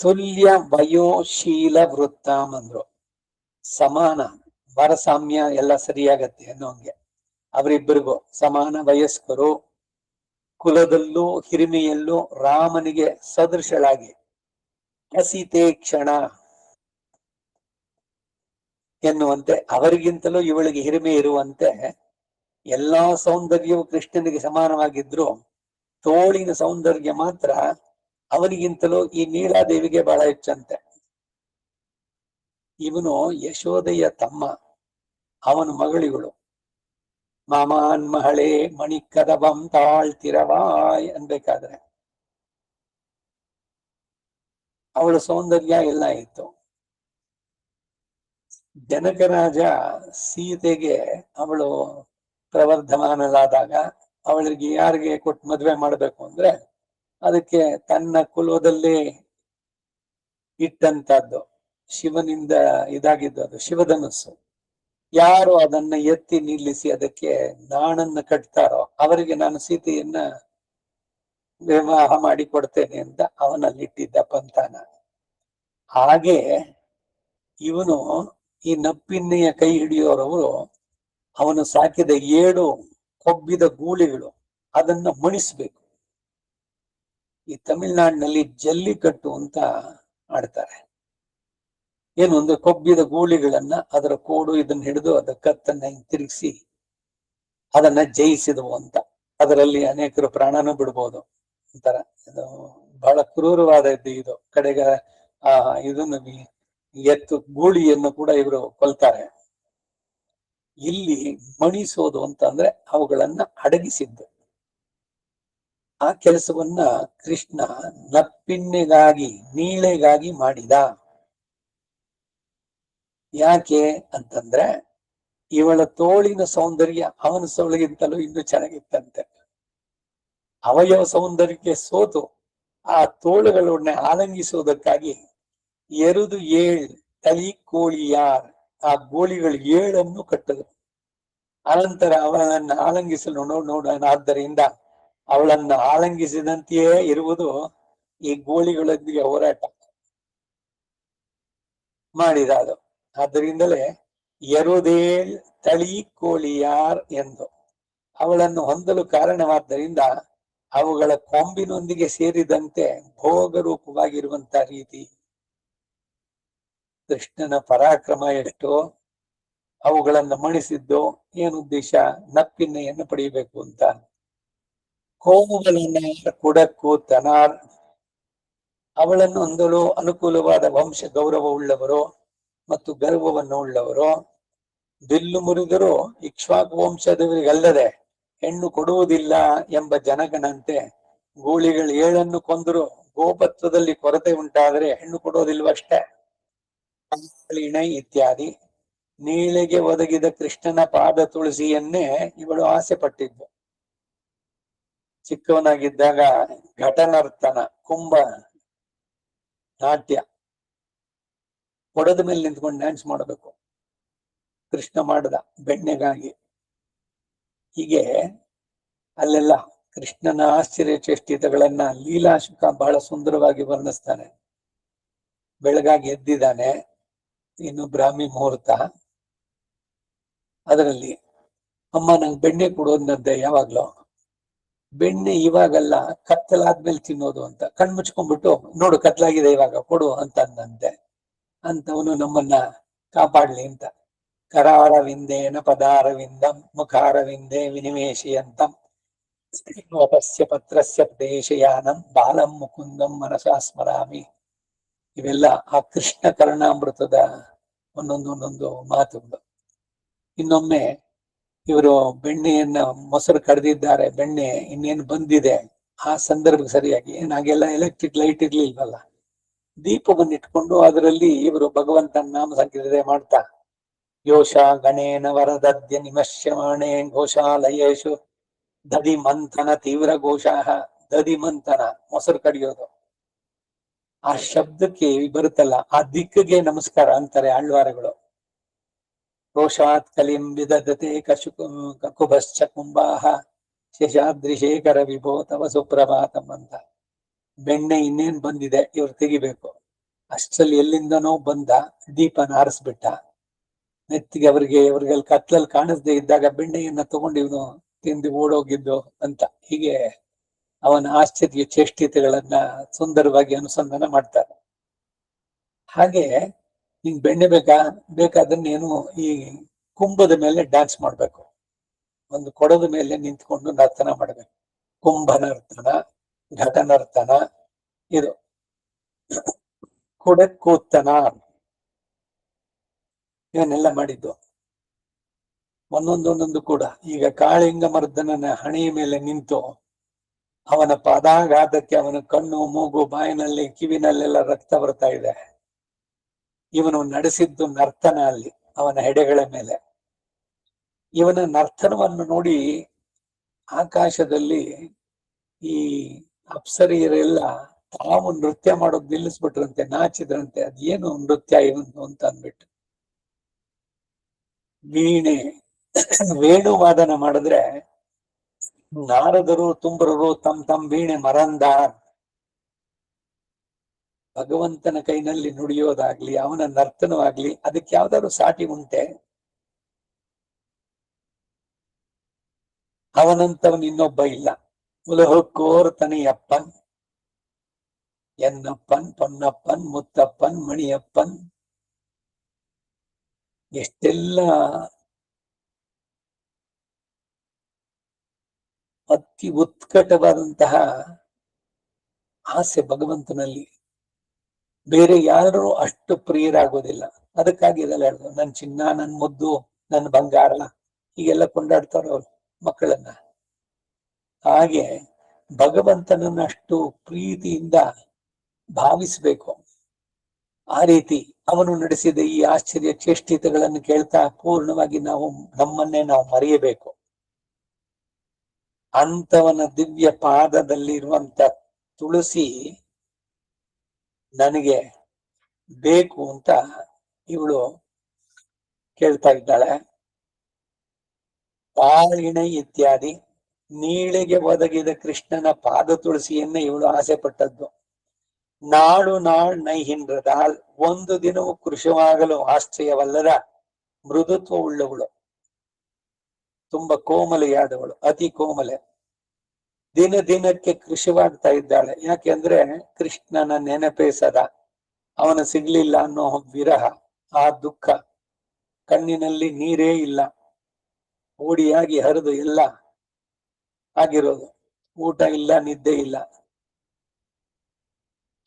ತುಲ್ಯ ವಯೋಶೀಲ ವೃತ್ತಾಂ ಅಂದ್ರು. ಸಮಾನ ವರಸಾಮ್ಯ ಎಲ್ಲ ಸರಿಯಾಗತ್ತೆ ಅನ್ನೋಂಗೆ ಅವರಿಬ್ಬರಿಗೂ ಸಮಾನ ವಯಸ್ಕರು, ಕುಲದಲ್ಲೂ ಹಿರಿಮೆಯಲ್ಲೂ ರಾಮನಿಗೆ ಸದೃಶಳಾಗಿ ಅಸೀತೆ ಕ್ಷಣ ಎನ್ನುವಂತೆ ಅವರಿಗಿಂತಲೂ ಇವಳಿಗೆ ಹಿರಿಮೆ ಇರುವಂತೆ ಎಲ್ಲಾ ಸೌಂದರ್ಯವು ಕೃಷ್ಣನಿಗೆ ಸಮಾನವಾಗಿದ್ರು ತೋಳಿನ ಸೌಂದರ್ಯ ಮಾತ್ರ ಅವನಿಗಿಂತಲೂ ಈ ನೀಲಾದೇವಿಗೆ ಬಹಳ ಹೆಚ್ಚಂತೆ. ಇವನು ಯಶೋದೆಯ ತಮ್ಮ, ಅವನ ಮಗಳಿಗಳು. ಮಾಮಾನ್ ಮಹಳೆ ಮಣಿಕದವಂ ತಾಳ್ತಿರವಾಯ್ ಅನ್ಬೇಕಾದ್ರೆ ಅವಳ ಸೌಂದರ್ಯ ಎಲ್ಲ ಇತ್ತು. ಜನಕರಾಜ ಸೀತೆಗೆ ಅವಳು ಪ್ರವರ್ಧಮಾನಲಾದಾಗ ಅವಳಿಗೆ ಯಾರಿಗೆ ಕೊಟ್ಟು ಮದುವೆ ಮಾಡಬೇಕು ಅಂದ್ರೆ ಅದಕ್ಕೆ ತನ್ನ ಕುಲದಲ್ಲಿ ಇಟ್ಟಂತದ್ದು ಶಿವನಿಂದ ಇದಾಗಿದ್ದು ಅದು ಶಿವಧನಸ್ಸು. ಯಾರು ಅದನ್ನ ಎತ್ತಿ ನಿಲ್ಲಿಸಿ ಅದಕ್ಕೆ ನಾಣನ್ನ ಕಟ್ತಾರೋ ಅವರಿಗೆ ನಾನು ಸೀತೆಯನ್ನ ವಿವಾಹ ಮಾಡಿ ಕೊಡ್ತೇನೆ ಅಂತ ಅವನಲ್ಲಿಟ್ಟಿದ್ದ ಪಂಥಾನ. ಹಾಗೆ ಇವನು ಈ ನಪ್ಪಿನ್ನೆಯ ಕೈ ಹಿಡಿಯೋರವರು ಅವನು ಸಾಕಿದ 7 ಕೊಬ್ಬಿದ ಗೂಳಿಗಳು ಅದನ್ನ ಮಣಿಸ್ಬೇಕು. ಈ ತಮಿಳ್ನಾಡಿನಲ್ಲಿ ಜಲ್ಲಿಕಟ್ಟು ಅಂತ ಆಡ್ತಾರೆ. ಏನು ಅಂದ್ರೆ ಕೊಬ್ಬಿದ ಗೂಳಿಗಳನ್ನ ಅದರ ಕೋಡು ಇದನ್ನ ಹಿಡಿದು ಅದ ಕತ್ತನ್ನ ತಿರುಗಿಸಿ ಅದನ್ನ ಜಯಿಸಿದವು ಅಂತ. ಅದರಲ್ಲಿ ಅನೇಕರು ಪ್ರಾಣನೂ ಬಿಡ್ಬೋದು ಅಂತಾರ. ಇದು ಬಹಳ ಕ್ರೂರವಾದ ಇದು. ಕಡೆಗ ಇದನ್ನು ಎತ್ತು ಗೂಳಿಯನ್ನು ಕೂಡ ಇವರು ಕೊಲ್ತಾರೆ. ಇಲ್ಲಿ ಮಣಿಸೋದು ಅಂತ ಅಂದ್ರೆ ಅವುಗಳನ್ನ ಅಡಗಿಸಿದ್ದು. ಆ ಕೆಲಸವನ್ನ ಕೃಷ್ಣ ನಪ್ಪಿನ್ನೆಗಾಗಿ ನೀಳೆಗಾಗಿ ಮಾಡಿದ. ಯಾಕೆ ಅಂತಂದ್ರೆ ಇವಳ ತೋಳಿನ ಸೌಂದರ್ಯ ಅವನ ಸೋಳಿಗಿಂತಲೂ ಇನ್ನೂ ಚೆನ್ನಾಗಿತ್ತಂತೆ. ಅವಯವ ಸೌಂದರ್ಯಕ್ಕೆ ಸೋತು ಆ ತೋಳುಗಳನ್ನ ಆಲಂಗಿಸುವುದಕ್ಕಾಗಿ ಎರುದು ತಳಿ ಕೋಳಿಯಾರ್, ಆ ಗೋಳಿಗಳು 7 ಕಟ್ಟದು. ಅನಂತರ ಅವಳನ್ನ ಆಲಂಗಿಸಲು ನೋಡೋಣ. ಅವಳನ್ನು ಆಲಂಗಿಸಿದಂತೆಯೇ ಇರುವುದು ಈ ಗೋಳಿಗಳೊಂದಿಗೆ ಹೋರಾಟ ಮಾಡಿದ. ಅದು ಆದ್ದರಿಂದಲೇ ಎರುದೇಳ್ ತಳಿ ಕೋಳಿಯಾರ್ ಎಂದು ಅವಳನ್ನು ಹೊಂದಲು ಕಾರಣವಾದ್ದರಿಂದ ಅವುಗಳ ಕೊಂಬಿನೊಂದಿಗೆ ಸೇರಿದಂತೆ ಭೋಗರೂಪವಾಗಿರುವಂತಹ ರೀತಿ. ಕೃಷ್ಣನ ಪರಾಕ್ರಮ ಎಷ್ಟು, ಅವುಗಳನ್ನು ಮಣಿಸಿದ್ದು ಏನು ಉದ್ದೇಶ? ನಪ್ಪಿನ್ನೆಯನ್ನು ಪಡೆಯಬೇಕು ಅಂತ. ಕೋಮುಗಳನ್ನ ಕುಡಕ್ಕೂ ತನಾರ್, ಅವಳನ್ನು ಹೊಂದಲು ಅನುಕೂಲವಾದ ವಂಶ ಗೌರವವುಳ್ಳವರು ಮತ್ತು ಗರ್ವವನ್ನು ಉಳ್ಳವರು. ಬಿಲ್ಲು ಮುರಿದರೂ ಇಕ್ಷ್ವಾಕು ವಂಶದವರಿಗಲ್ಲದೆ ಹೆಣ್ಣು ಕೊಡುವುದಿಲ್ಲ ಎಂಬ ಜನಗಣಂತೆ ಗೂಳಿಗಳು 7 ಕೊಂದರೂ ಗೋಪತ್ವದಲ್ಲಿ ಕೊರತೆ ಉಂಟಾದರೆ ಹೆಣ್ಣು ಕೊಡೋದಿಲ್ವಷ್ಟೇ. ಇಣೈ ಇತ್ಯಾದಿ ನೀಳೆಗೆ ಒದಗಿದ ಕೃಷ್ಣನ ಪಾದ ತುಳಸಿಯನ್ನೇ ಇವಳು ಆಸೆ ಪಟ್ಟಿದ್ದು. ಚಿಕ್ಕವನಾಗಿದ್ದಾಗ ಘಟನರ್ತನ, ಕುಂಭ ನಾಟ್ಯ, ಕೊಡದ ಮೇಲೆ ನಿಂತ್ಕೊಂಡು ಡ್ಯಾನ್ಸ್ ಮಾಡಬೇಕು. ಕೃಷ್ಣ ಮಾಡದ ಬೆಣ್ಣೆಗಾಗಿ. ಹೀಗೆ ಅಲ್ಲೆಲ್ಲ ಕೃಷ್ಣನ ಆಶ್ಚರ್ಯ ಚೇಷ್ಟಿತಗಳನ್ನ ಲೀಲಾಶುಕ ಬಹಳ ಸುಂದರವಾಗಿ ವರ್ಣಿಸ್ತಾನೆ. ಬೆಳಗಾಗಿ ಎದ್ದಿದ್ದಾನೆ, ಇನ್ನು ಬ್ರಾಹ್ಮಿ ಮುಹೂರ್ತ. ಅದರಲ್ಲಿ ಅಮ್ಮ ನಂಗೆ ಬೆಣ್ಣೆ ಕೊಡೋದ್ನದ್ದೆ ಯಾವಾಗ್ಲೂ. ಬೆಣ್ಣೆ ಇವಾಗಲ್ಲ, ಕತ್ತಲಾದ್ಮೇಲೆ ತಿನ್ನೋದು ಅಂತ. ಕಣ್ಮುಚ್ಕೊಂಡ್ಬಿಟ್ಟು ನೋಡು ಕತ್ಲಾಗಿದೆ ಇವಾಗ ಕೊಡು ಅಂತ ಅಂದಂತೆ. ಅಂತವನು ನಮ್ಮನ್ನ ಕಾಪಾಡ್ಲಿ ಅಂತ. ಕರಾರವಿಂದೇನ ಪದಾರವಿಂದಂ ಮುಖಾರವಿಂದೇ ವಿನಿವೇಶಿ ಅಂತಂ ವಪಸ್ಯ ಪತ್ರಸ್ಯ ದೇಶಯಾನಂ ಬಾಲಂ ಮುಕುಂದಂ ಮನಸಾ ಸ್ಮರಾಮಿ. ಇವೆಲ್ಲ ಆ ಕೃಷ್ಣ ಕರ್ಣಾಮೃತದ ಒಂದೊಂದು ಮಾತುಗಳು. ಇನ್ನೊಮ್ಮೆ ಇವರು ಬೆಣ್ಣೆಯನ್ನ ಮೊಸರು ಕಡ್ದಿದ್ದಾರೆ, ಬೆಣ್ಣೆ ಇನ್ನೇನು ಬಂದಿದೆ. ಆ ಸಂದರ್ಭಕ್ಕೆ ಸರಿಯಾಗಿ ಏನಾಗೆಲ್ಲ ಎಲೆಕ್ಟ್ರಿಕ್ ಲೈಟ್ ಇರ್ಲಿಲ್ವಲ್ಲ, ದೀಪವನ್ನು ಇಟ್ಕೊಂಡು ಅದರಲ್ಲಿ ಇವರು ಭಗವಂತನ ನಾಮ ಸಂಕೀರ್ತನೆ ಮಾಡ್ತಾ ಯೋಷ ಗಣೇನ ವರದದ್ಯ ನಿಮಶ್ಯಮಾಣೆ ಘೋಷಾಲಯೇಶು ದದಿ ಮಂಥನ ತೀವ್ರ ಘೋಷಾಹ. ದದಿ ಮಂಥನ ಮೊಸರು ಕಡಿಯೋದು, ಆ ಶಬ್ದಕ್ಕೆ ಬರುತ್ತಲ್ಲ, ಆ ದಿಕ್ಕಿಗೆ ನಮಸ್ಕಾರ ಅಂತಾರೆ ಆಳ್ವಾರಗಳು. ರೋಷಾತ್ ಕಲಿಂ ವಿದಧತೆ ಕಕುಭಶ್ಚ ಕುಂಭಾಹ ಶೇಷಾದ್ರಿಶೇಖರ ವಿಭೋ ತವ ಸುಪ್ರಭಾತಂ ಅಂತ. ಬೆಣ್ಣೆ ಇನ್ನೇನ್ ಬಂದಿದೆ, ಇವ್ರು ತೆಗಿಬೇಕು. ಅಷ್ಟರಲ್ಲಿ ಎಲ್ಲಿಂದನೋ ಬಂದ ದೀಪನ ಆರಿಸ್ಬಿಟ್ಟ. ನೆತ್ತಿಗೆ ಅವ್ರಿಗೆಲ್ಲಿ ಕತ್ಲಲ್ಲಿ ಕಾಣಿಸ್ದೇ ಇದ್ದಾಗ ಬೆಣ್ಣೆಯನ್ನ ತಗೊಂಡು ಇವನು ತಿಂದು ಓಡೋಗಿದ್ದು ಅಂತ. ಹೀಗೆ ಅವನ ಆಶ್ಚರ್ಯ ಚೇಷ್ಟಿತೆಗಳನ್ನ ಸುಂದರವಾಗಿ ಅನುಸಂಧಾನ ಮಾಡ್ತಾರೆ. ಹಾಗೆ ನಿಂಗೆ ಬೆಣ್ಣೆ ಬೇಕಾದನ್ನೇನು ಈ ಕುಂಭದ ಮೇಲೆ ಡ್ಯಾನ್ಸ್ ಮಾಡ್ಬೇಕು, ಒಂದು ಕೊಡದ ಮೇಲೆ ನಿಂತ್ಕೊಂಡು ನರ್ತನ ಮಾಡ್ಬೇಕು. ಕುಂಭ ನರ್ತನ, ಘಟ ನರ್ತನ, ಇದು ಕುಡಕ್ಕೂತನ, ಇವನ್ನೆಲ್ಲ ಮಾಡಿದ್ದು. ಒಂದೊಂದು ಕೂಡ. ಈಗ ಕಾಳಿಂಗ ಮರ್ದನನ ಹಣೆಯ ಮೇಲೆ ನಿಂತು ಅವನ ಪದಾಘಾತಕ್ಕೆ ಅವನ ಕಣ್ಣು, ಮೂಗು, ಬಾಯಿನಲ್ಲಿ, ಕಿವಿನಲ್ಲೆಲ್ಲ ರಕ್ತ ಬರ್ತಾ ಇದೆ. ಇವನು ನಡೆಸಿದ್ದು ನರ್ತನ ಅಲ್ಲಿ ಅವನ ಹೆಡೆಗಳ ಮೇಲೆ. ಇವನ ನರ್ತನವನ್ನು ನೋಡಿ ಆಕಾಶದಲ್ಲಿ ಈ ಅಪ್ಸರಿಯರೆಲ್ಲ ತಾವು ನೃತ್ಯ ಮಾಡೋದು ನಿಲ್ಲಿಸ್ಬಿಟ್ರಂತೆ, ನಾಚಿದ್ರಂತೆ. ಅದೇನು ನೃತ್ಯ ಇವನು ಅಂತ ಅಂದ್ಬಿಟ್ಟು ವೀಣೆ ವೇಣುವಾದನ ಮಾಡಿದ್ರೆ ನಾರದರು ತುಂಬರರು ತಮ್ ವೀಣೆ ಮರಂದ. ಭಗವಂತನ ಕೈನಲ್ಲಿ ನುಡಿಯೋದಾಗ್ಲಿ, ಅವನ ನರ್ತನವಾಗ್ಲಿ, ಅದಕ್ಕೆ ಯಾವ್ದಾದ್ರು ಸಾಟಿ ಉಂಟೆ? ಅವನಂತವನ್ ಇನ್ನೊಬ್ಬ ಇಲ್ಲ. ಉಲಹಕ್ಕೋರ್ ತನೆಯಪ್ಪನ್, ಎನ್ನಪ್ಪನ್, ಪೊನ್ನಪ್ಪನ್, ಮುತ್ತಪ್ಪನ್, ಮಣಿಯಪ್ಪನ್, ಎಷ್ಟೆಲ್ಲ ಅತಿ ಉತ್ಕಟವಾದಂತಹ ಆಸೆ ಭಗವಂತನಲ್ಲಿ. ಬೇರೆ ಯಾರು ಅಷ್ಟು ಪ್ರಿಯರಾಗೋದಿಲ್ಲ. ಅದಕ್ಕಾಗಿ ಇದೆಲ್ಲ ಹೇಳಿದ್ರು, ನನ್ ಚಿನ್ನ, ನನ್ ಮುದ್ದು, ನನ್ ಬಂಗಾರ, ಹೀಗೆಲ್ಲ ಕೊಂಡಾಡ್ತಾರ ಅವ್ರು ಮಕ್ಕಳನ್ನ. ಹಾಗೆ ಭಗವಂತನನ್ನ ಅಷ್ಟು ಪ್ರೀತಿಯಿಂದ ಭಾವಿಸ್ಬೇಕು. ಆ ರೀತಿ ಅವನು ನಡೆಸಿದ ಈ ಆಶ್ಚರ್ಯ ಚೇಷ್ಟಿತಗಳನ್ನು ಕೇಳ್ತಾ ಪೂರ್ಣವಾಗಿ ನಾವು ನಮ್ಮನ್ನೇ ನಾವು ಮರೆಯಬೇಕು. ಅಂತವನ ದಿವ್ಯ ಪಾದದಲ್ಲಿರುವಂತ ತುಳಸಿ ನನಗೆ ಬೇಕು ಅಂತ ಇವಳು ಕೇಳ್ತಾ ಇದ್ದಾಳೆ. ಪಾಳಿಣೈ ಇತ್ಯಾದಿ ನೀಳಿಗೆ ಒದಗಿದ ಕೃಷ್ಣನ ಪಾದ ತುಳಸಿಯನ್ನೇ ಇವಳು ಆಸೆ ಪಟ್ಟದ್ದು. ನಾಳು ನೈಹಿಂದ್ರದಾಳ್ ಒಂದು ದಿನವೂ ಕೃಶವಾಗಲು ಆಶ್ಚರ್ಯವಲ್ಲದ ಮೃದುತ್ವ ಉಳ್ಳವಳು, ತುಂಬಾ ಕೋಮಲೆಯಾದವಳು, ಅತಿ ಕೋಮಲೆ. ದಿನ ದಿನಕ್ಕೆ ಕೃಶವಾಗ್ತಾ ಇದ್ದಾಳೆ. ಯಾಕೆಂದ್ರೆ ಕೃಷ್ಣನ ನೆನಪೇ ಸದಾ, ಅವನ ಸಿಗ್ಲಿಲ್ಲ ಅನ್ನೋ ವಿರಹ, ಆ ದುಃಖ, ಕಣ್ಣಿನಲ್ಲಿ ನೀರೇ ಇಲ್ಲ, ಓಡಿಯಾಗಿ ಹರಿದು ಎಲ್ಲ ಆಗಿರೋದು, ಊಟ ಇಲ್ಲ, ನಿದ್ದೆ ಇಲ್ಲ.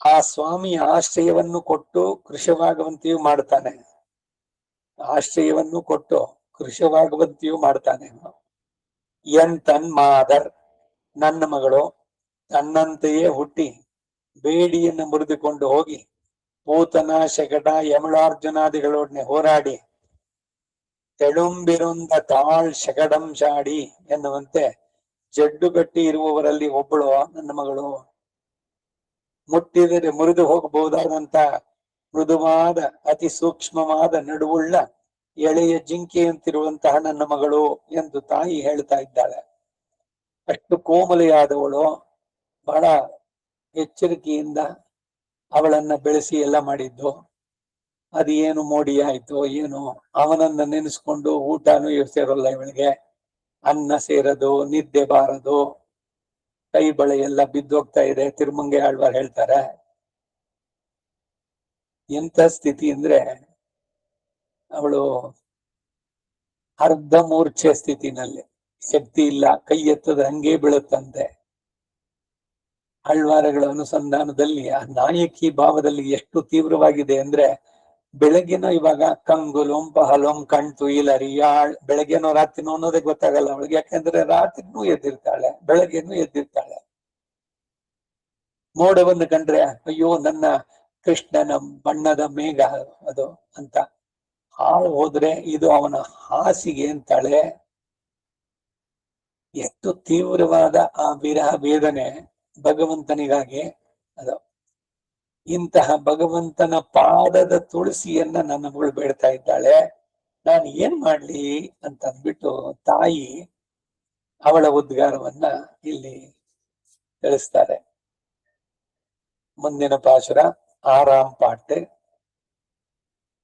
ಆ ಸ್ವಾಮಿಯ ಆಶ್ರಯವನ್ನು ಕೊಟ್ಟು ಕೃಶವಾಗುವಂತೆಯೂ ಮಾಡ್ತಾನೆ, ಆಶ್ರಯವನ್ನು ಕೊಟ್ಟು ಕೃಶವಾಗುವಂತೆಯೂ ಮಾಡ್ತಾನೆ. ತನ್ ಮಾದರ್, ನನ್ನ ಮಗಳು ತನ್ನಂತೆಯೇ ಹುಟ್ಟಿ ಬೇಡಿಯನ್ನು ಮುರಿದುಕೊಂಡು ಹೋಗಿ ಪೂತನ ಶಕಟ ಯಮಳಾರ್ಜುನಾದಿಗಳೊಡನೆ ಹೋರಾಡಿ ತೆಳುಂಬಿರುಂದ ತಾಳ್ ಶಕಡಂ ಶಾಡಿ ಎನ್ನುವಂತೆ ಜಡ್ಡುಗಟ್ಟಿ ಇರುವವರಲ್ಲಿ ಒಬ್ಬಳು ನನ್ನ ಮಗಳು. ಮುಟ್ಟಿದರೆ ಮುರಿದು ಹೋಗಬಹುದಾದಂತ ಮೃದುವಾದ ಅತಿ ಸೂಕ್ಷ್ಮವಾದ ನಡುವುಳ್ಳ ಎಳೆಯ ಜಿಂಕೆಯಂತಿರುವಂತಹ ನನ್ನ ಮಗಳು ಎಂದು ತಾಯಿ ಹೇಳ್ತಾ ಇದ್ದಾಳೆ. ಅಷ್ಟು ಕೋಮಲೆಯಾದವಳು, ಬಹಳ ಎಚ್ಚರಿಕೆಯಿಂದ ಅವಳನ್ನ ಬೆಳೆಸಿ ಎಲ್ಲ ಮಾಡಿದ್ದು. ಅದೇನು ಮೋಡಿ ಆಯ್ತು ಏನು, ಅವನನ್ನ ನೆನೆಸ್ಕೊಂಡು ಊಟನೂ ಸೇರೋಲ್ಲ ಇವಳಿಗೆ, ಅನ್ನ ಸೇರದು, ನಿದ್ದೆ ಬಾರದು, ಕೈ ಬಳೆ ಎಲ್ಲ ಬಿದ್ದೋಗ್ತಾ ಇದೆ. ತಿರುಮಂಗೆ ಆಳ್ವಾರ್ ಹೇಳ್ತಾರೆ, ಎಂತ ಸ್ಥಿತಿ ಅಂದ್ರೆ ಅವಳು ಅರ್ಧ ಮೂರ್ಛೆ ಸ್ಥಿತಿನಲ್ಲಿ, ಶಕ್ತಿ ಇಲ್ಲ, ಕೈ ಎತ್ತದ ಹಂಗೆ ಬೀಳುತ್ತಂತೆ. ಆಳ್ವಾರಗಳ ಅನುಸಂಧಾನದಲ್ಲಿ ಆ ನಾಯಕಿ ಭಾವದಲ್ಲಿ ಎಷ್ಟು ತೀವ್ರವಾಗಿದೆ ಅಂದ್ರೆ, ಬೆಳಗ್ಗೆನೋ ಇವಾಗ ಕಂಗುಲೋಂ ಪಹಲೋಂ ಕಣ್ತು ಇಲರಿಯಾಳ್, ಬೆಳಗ್ಗೆನೋ ರಾತ್ರಿನೋ ಅನ್ನೋದೇ ಗೊತ್ತಾಗಲ್ಲ ಅವಳಿಗೆ. ಯಾಕಂದ್ರೆ ರಾತ್ರಿನೂ ಎದ್ದಿರ್ತಾಳೆ, ಬೆಳಗ್ಗೆನೂ ಎದ್ದಿರ್ತಾಳೆ. ಮೋಡವನ್ನು ಕಂಡ್ರೆ ಅಯ್ಯೋ ನನ್ನ ಕೃಷ್ಣನ ಬಣ್ಣದ ಮೇಘ ಅದು ಅಂತ, ಹಾಳು ಹೋದ್ರೆ ಇದು ಅವನ ಹಾಸಿಗೆ ಅಂತಾಳೆ. ಎಷ್ಟು ತೀವ್ರವಾದ ಆ ವಿರಹ ವೇದನೆ ಭಗವಂತನಿಗಾಗಿ ಅದು. ಇಂತಹ ಭಗವಂತನ ಪಾದದ ತುಳಸಿಯನ್ನ ನನ್ನ ಮಗಳು ಬೇಡ್ತಾ ಇದ್ದಾಳೆ, ನಾನು ಏನ್ ಮಾಡ್ಲಿ ಅಂತ ಅಂದ್ಬಿಟ್ಟು ತಾಯಿ ಅವಳ ಉದ್ಗಾರವನ್ನ ಇಲ್ಲಿ ತಿಳಿಸ್ತಾರೆ. ಮುಂದಿನ ಪಾಶುರ 6ஆம் பாட்டு.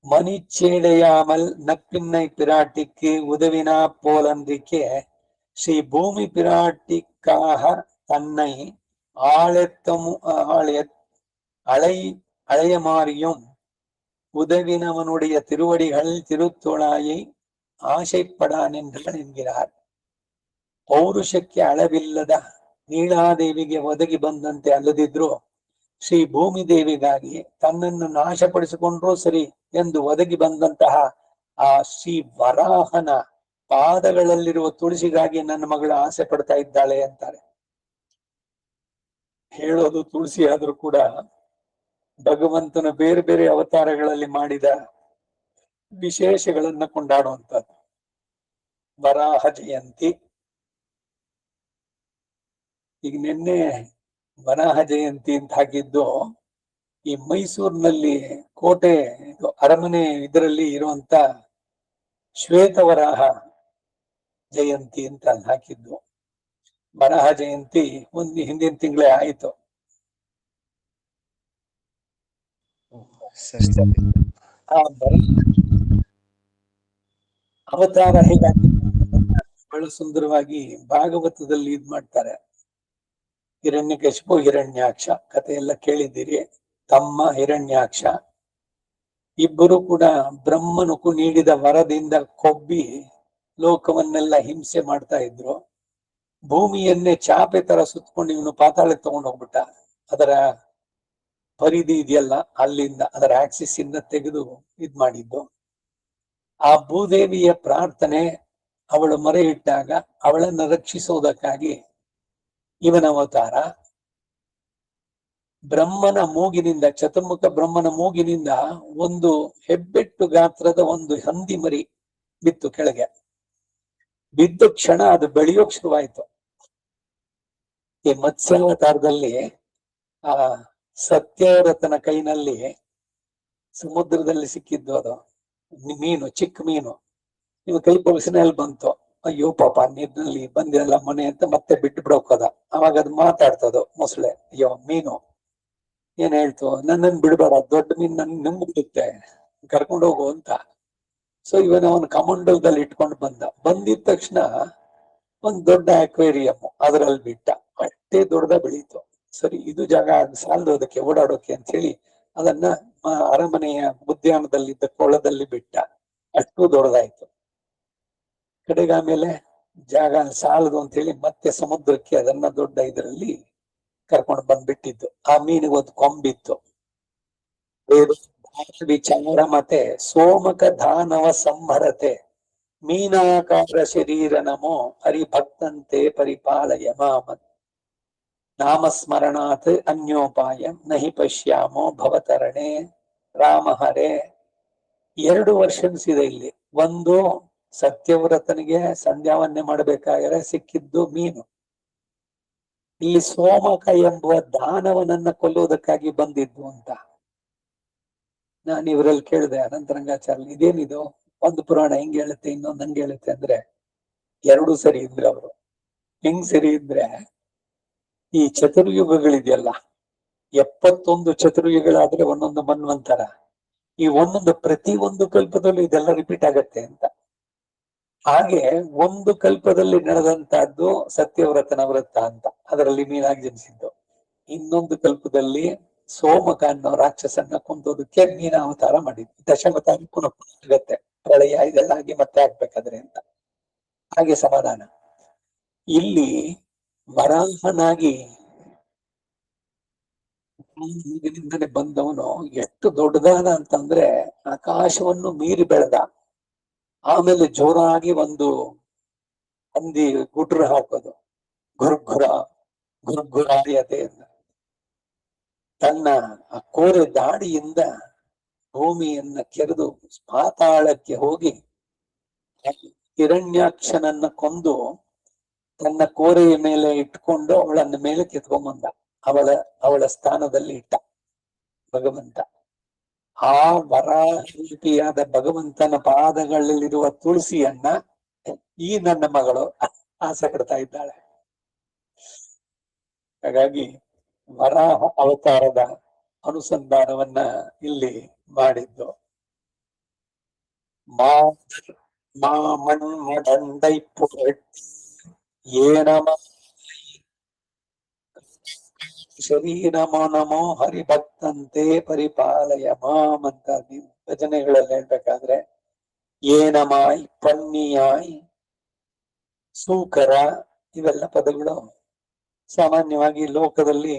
மணிச்சேடையாமல் நப்பின்னை பிராட்டிக்கு உதவினா போலன்றிக்கே ஸ்ரீ பூமி பிராட்டிக்காக தன்னை அழையமாறியும் உதவினவனுடைய திருவடிகள் திருத்தோளாயை ஆசைப்படான் என்கிறார். ಪೌರುಷಕ್ಕೆ ಅಳವಿಲ್ಲದ ನೀಳಾದೇವಿಗೆ ಒದಗಿ ಬಂದಂತೆ ಅಲ್ಲದಿದ್ರು ಶ್ರೀ ಭೂಮಿ ದೇವಿಗಾಗಿ ತನ್ನನ್ನು ನಾಶಪಡಿಸಿಕೊಂಡ್ರೂ ಸರಿ ಎಂದು ಒದಗಿ ಬಂದಂತಹ ಆ ಶ್ರೀ ವರಾಹನ ಪಾದಗಳಲ್ಲಿರುವ ತುಳಸಿಗಾಗಿ ನನ್ನ ಮಗಳು ಆಸೆ ಪಡ್ತಾ ಇದ್ದಾಳೆ ಅಂತಾರೆ. ಹೇಳೋದು ತುಳಸಿ ಆದ್ರೂ ಕೂಡ ಭಗವಂತನ ಬೇರೆ ಬೇರೆ ಅವತಾರಗಳಲ್ಲಿ ಮಾಡಿದ ವಿಶೇಷಗಳನ್ನ ಕೊಂಡಾಡುವಂಥದ್ದು. ವರಾಹ ಜಯಂತಿ, ಈಗ ನಿನ್ನೆ ವರಾಹ ಜಯಂತಿ ಅಂತ ಹಾಕಿದ್ದು ಈ ಮೈಸೂರಿನಲ್ಲಿ ಕೋಟೆ ಅರಮನೆ ಇದರಲ್ಲಿ ಇರುವಂತ ಶ್ವೇತವರಾಹ ಜಯಂತಿ ಅಂತ ಹಾಕಿದ್ದು. ವರಾಹ ಜಯಂತಿ ಹಿಂದಿನ ತಿಂಗಳೇ ಆಯಿತು. ಅವತಾರ ಹೇಗಾಗಿ ಬಹಳ ಸುಂದರವಾಗಿ ಭಾಗವತದಲ್ಲಿ ಇದ್ ಮಾಡ್ತಾರೆ. ಹಿರಣ್ಯಕಶಿಪು ಹಿರಣ್ಯಾಕ್ಷ ಕಥೆಯೆಲ್ಲ ಕೇಳಿದ್ದೀರಿ. ತಮ್ಮ ಹಿರಣ್ಯಾಕ್ಷ ಇಬ್ಬರು ಕೂಡ ಬ್ರಹ್ಮನು ನೀಡಿದ ವರದಿಂದ ಕೊಬ್ಬಿ ಲೋಕವನ್ನೆಲ್ಲ ಹಿಂಸೆ ಮಾಡ್ತಾ ಇದ್ರು. ಭೂಮಿಯನ್ನೇ ಚಾಪೆ ತರ ಸುತ್ತಕೊಂಡು ಇವನು ಪಾತಾಳಕ್ಕೆ ತಗೊಂಡು ಹೋಗ್ಬಿಟ್ಟ. ಅದರ ಪರಿಧಿ ಇದೆಯಲ್ಲ ಅಲ್ಲಿಂದ ಅದರ ಆಕ್ಸಿಸ್ ಇಂದ ತೆಗೆದು ಇದ್ ಮಾಡಿದ್ದು. ಆ ಭೂದೇವಿಯ ಪ್ರಾರ್ಥನೆ ಅವಳು ಮೊರೆ ಇಟ್ಟಾಗ ಅವಳನ್ನು ರಕ್ಷಿಸುವುದಕ್ಕಾಗಿ ಇವನ ಅವತಾರ ಬ್ರಹ್ಮನ ಮೂಗಿನಿಂದ, ಚತುರ್ಮುಖ ಬ್ರಹ್ಮನ ಮೂಗಿನಿಂದ ಒಂದು ಹೆಬ್ಬೆಟ್ಟು ಗಾತ್ರದ ಒಂದು ಹಂದಿ ಮರಿ ಬಿತ್ತು ಕೆಳಗೆ. ಬಿದ್ದ ಕ್ಷಣ ಅದು ಬೆಳೆಯೋಕ್ ಶುರುವಾಯ್ತು. ಈ ಮತ್ಸ್ಯಾವತಾರದಲ್ಲಿ ಆ ಸತ್ಯವ್ರತನ ಕೈನಲ್ಲಿ ಸಮುದ್ರದಲ್ಲಿ ಸಿಕ್ಕಿದ್ದು ಅದು ಮೀನು, ಚಿಕ್ಕ ಮೀನು. ಇವ ಕೈ ಪೊಲಸಿನಲ್ಲಿ ಬಂತು. ಅಯ್ಯೋ ಪಾಪ, ನೀರಿನಲ್ಲಿ ಬಂದಿರಲ್ಲ ಮನೆ ಅಂತ ಮತ್ತೆ ಬಿಟ್ಟು ಬಿಡೋಕದ. ಅವಾಗ ಅದು ಮಾತಾಡ್ತದೋ ಮೊಸಳೆ, ಅಯ್ಯೋ ಮೀನು ಏನ್ ಹೇಳ್ತು, ನನ್ನನ್ನು ಬಿಡಬೇಡ, ದೊಡ್ಡ ಮೀನ್ ನನ್ ನುಂಗ್ಬಿಡುತ್ತೆ, ಕರ್ಕೊಂಡು ಹೋಗು ಅಂತ. ಸೊ ಇವನ ಅವನ ಕಮಂಡಲದಲ್ಲಿ ಇಟ್ಕೊಂಡು ಬಂದಿದ ತಕ್ಷಣ ಒಂದ್ ದೊಡ್ಡ ಅಕ್ವೇರಿಯಂ ಅದರಲ್ಲಿ ಬಿಟ್ಟ. ಅಷ್ಟೇ ದೊಡ್ಡದ ಬೆಳೀತು. ಸರಿ, ಇದು ಜಾಗ ಸಾಲದು ಅದಕ್ಕೆ ಓಡಾಡೋಕೆ ಅಂತ ಹೇಳಿ ಅದನ್ನ ಅರಮನೆಯ ಉದ್ಯಾನದಲ್ಲಿದ್ದ ಕೊಳದಲ್ಲಿ ಬಿಟ್ಟ. ಅಷ್ಟು ದೊಡ್ಡದಾಯ್ತು. ಕಡೆಗೆ ಆಮೇಲೆ ಜಾಗ ಸಾಲದು ಅಂತ ಹೇಳಿ ಮತ್ತೆ ಸಮುದ್ರಕ್ಕೆ ಅದನ್ನ ದೊಡ್ಡ ಇದರಲ್ಲಿ ಕರ್ಕೊಂಡು ಬಂದ್ಬಿಟ್ಟಿದ್ದು. ಆ ಮೀನಿಗೆ ಒಂದು ಕೊಂಬಿತ್ತು. ವಿಚಾರ ಮತ್ತೆ ಸೋಮಕ ದಾನವ ಸಂಹರತೆ ಮೀನಾಕಾರ ಶರೀರ ನಮೋ ಹರಿಭಕ್ತಂತೆ ಪರಿಪಾಲಯ ಮಾಮತ್ ನಾಮಸ್ಮರಣಾತ್ ಅನ್ಯೋಪಾಯಂ ನಹಿ ಪಶ್ಯಾಮೋ ಭವತರಣೆ ರಾಮ ಹರೇ. 2 ವರ್ಷನ್ಸ್ ಇದೆ ಇಲ್ಲಿ. ಒಂದು, ಸತ್ಯವ್ರತನಿಗೆ ಸಂಧ್ಯಾವನ್ನೇ ಮಾಡಬೇಕಾದರೆ ಸಿಕ್ಕಿದ್ದು ಮೀನು. ಇಲ್ಲಿ ಸೋಮಕ ಎಂಬುವ ದಾನವನನ್ನ ಕೊಲ್ಲುವುದಕ್ಕಾಗಿ ಬಂದಿದ್ದು ಅಂತ. ನಾನು ಇವರಲ್ಲಿ ಕೇಳಿದೆ ಅನಂತರಂಗಾಚಾರ್ಯ, ಇದೇನಿದು, ಒಂದು ಪುರಾಣ ಹಿಂಗ್ ಹೇಳುತ್ತೆ, ಇನ್ನೊಂದು ಹಂಗೆ ಹೇಳುತ್ತೆ ಅಂದ್ರೆ, 2 ಸರಿ ಇದ್ರೆ ಅವರು. ಹೆಂಗ್ ಸರಿ ಇದ್ರೆ, ಈ ಚತುರ್ಯುಗಗಳಿದೆಯಲ್ಲ, 71 ಚತುರ್ಯುಗಗಳಾದ್ರೆ ಒಂದೊಂದು ಮನ್ವಂತರ. ಈ ಒಂದೊಂದು ಪ್ರತಿ ಒಂದು ಕಲ್ಪದಲ್ಲೂ ಇದೆಲ್ಲ ರಿಪೀಟ್ ಆಗತ್ತೆ ಅಂತ. ಹಾಗೆ ಒಂದು ಕಲ್ಪದಲ್ಲಿ ನಡೆದಂತಹದ್ದು ಸತ್ಯವ್ರತನ ವ್ರತ ಅಂತ, ಅದರಲ್ಲಿ ಮೀನಾಗಿ ಜನಿಸಿದ್ದು. ಇನ್ನೊಂದು ಕಲ್ಪದಲ್ಲಿ ಸೋಮಕ ಅನ್ನೋ ರಾಕ್ಷಸನ್ನ ಕೊಂದೋದಕ್ಕೆ ಮೀನ ಅವತಾರ ಮಾಡಿದ್ದು. ದಶಾವತಾರ ಪುನಃ ಆಗತ್ತೆ, ಪ್ರಳಯ ಇದೆಲ್ಲ ಆಗಿ ಮತ್ತೆ ಆಗ್ಬೇಕಾದ್ರೆ ಅಂತ. ಹಾಗೆ ಸಮಾಧಾನ. ಇಲ್ಲಿ ವರಾಹನಾಗಿ ಈಗಿನಿಂದಲೇ ಬಂದವನು ಎಷ್ಟು ದೊಡ್ಡದಾದ ಅಂತಂದ್ರೆ ಆಕಾಶವನ್ನು ಮೀರಿ ಬೆಳೆದ. ಆಮೇಲೆ ಜೋರಾಗಿ ಒಂದು ಹಂದಿ ಗುಡ್ರ ಹಾಕೋದು, ಗುರ್ಗುರ ಗುರ್ಗುರಾಯತೆ. ತನ್ನ ಆ ಕೋರೆ ದಾಡಿಯಿಂದ ಭೂಮಿಯನ್ನ ಕೆರೆದು ಪಾತಾಳಕ್ಕೆ ಹೋಗಿ ಹಿರಣ್ಯಾಕ್ಷನನ್ನ ಕೊಂದು ತನ್ನ ಕೋರೆಯ ಮೇಲೆ ಇಟ್ಕೊಂಡು ಅವಳನ್ನ ಮೇಲೆ ಕಿತ್ಕೊಂಬಂದ. ಅವಳ ಸ್ಥಾನದಲ್ಲಿ ಇಟ್ಟ ಭಗವಂತ. ಆ ವರಾಹಿಯಾದ ಭಗವಂತನ ಪಾದಗಳಲ್ಲಿರುವ ತುಳಸಿಯನ್ನ ಈ ನನ್ನ ಮಗಳು ಆಸೆ ಪಡ್ತಾ ಇದ್ದಾಳೆ. ಹಾಗಾಗಿ ವರಾಹ ಅವತಾರದ ಅನುಸಂಧಾನವನ್ನ ಇಲ್ಲಿ ಮಾಡಿದ್ದು. ಶರೀರಮೋ ನಮೋ ಹರಿಭಕ್ತಂತೆ ಪರಿಪಾಲಯ ಮಾಮ್ ಅಂತ ಭಜನೆಗಳಲ್ಲಿ ಹೇಳ್ಬೇಕಾದ್ರೆ, ಏನಮಾಯ್, ಪನ್ನಿಯಾಯ್, ಸೂಕರ, ಇವೆಲ್ಲ ಪದಗಳು ಸಾಮಾನ್ಯವಾಗಿ ಲೋಕದಲ್ಲಿ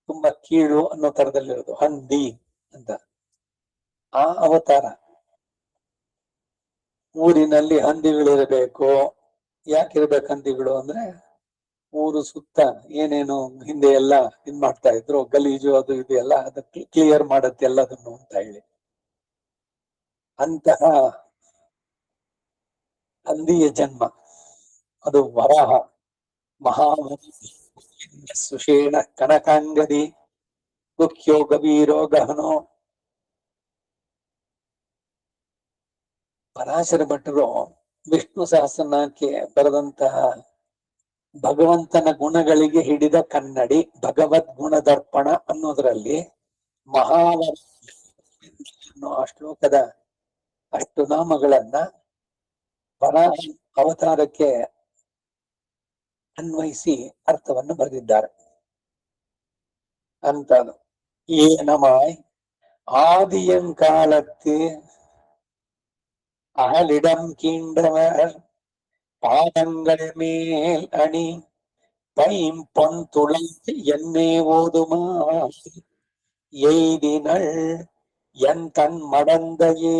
ತುಂಬಾ ಕೀಳು ಅನ್ನೋ ತರದಲ್ಲಿರೋದು. ಹಂದಿ ಅಂತ ಆ ಅವತಾರ. ಊರಿನಲ್ಲಿ ಹಂದಿಗಳಿರಬೇಕು. ಯಾಕಿರ್ಬೇಕು ಹಂದಿಗಳು ಅಂದ್ರೆ, ಊರು ಸುತ್ತ ಏನೇನು ಹಿಂದೆ ಎಲ್ಲ ಇದ್ ಮಾಡ್ತಾ ಇದ್ರು, ಗಲೀಜು ಅದು ಇದು ಎಲ್ಲ ಅದಕ್ಕೆ ಕ್ಲಿಯರ್ ಮಾಡತ್ತೆ ಎಲ್ಲದನ್ನು ಅಂತ ಹೇಳಿ. ಅಂತಹ ಹಂದಿಯ ಜನ್ಮ ಅದು ವರಾಹ. ಮಹಾ ಸುಷೇಣ ಕನಕಾಂಗದಿ ಗುಖ್ಯೋ ಗಭೀರೋ ಗಹನೋ. ಪರಾಶರ ಭಟ್ಟರು ವಿಷ್ಣು ಸಹಸ್ರನಾಮಕ್ಕೆ ಬರೆದಂತಹ ಭಗವಂತನ ಗುಣಗಳಿಗೆ ಹಿಡಿದ ಕನ್ನಡಿ ಭಗವದ್ ಗುಣದರ್ಪಣ ಅನ್ನೋದ್ರಲ್ಲಿ ಮಹಾವರ ಆ ಶ್ಲೋಕದ ಅಷ್ಟು ನಾಮಗಳನ್ನ ವರಾಹ ಅವತಾರಕ್ಕೆ ಅನ್ವಯಿಸಿ ಅರ್ಥವನ್ನು ಬರೆದಿದ್ದಾರೆ ಅಂತ. ಏನಮಾಯ್ ஆதியங்காலத்து அகலிடம் கீண்டவர் பாதங்கள் மேல் அணி பைம்பொன் துளை என்னே ஓதுமா எய்தினள் என் தன் மடந்தையே.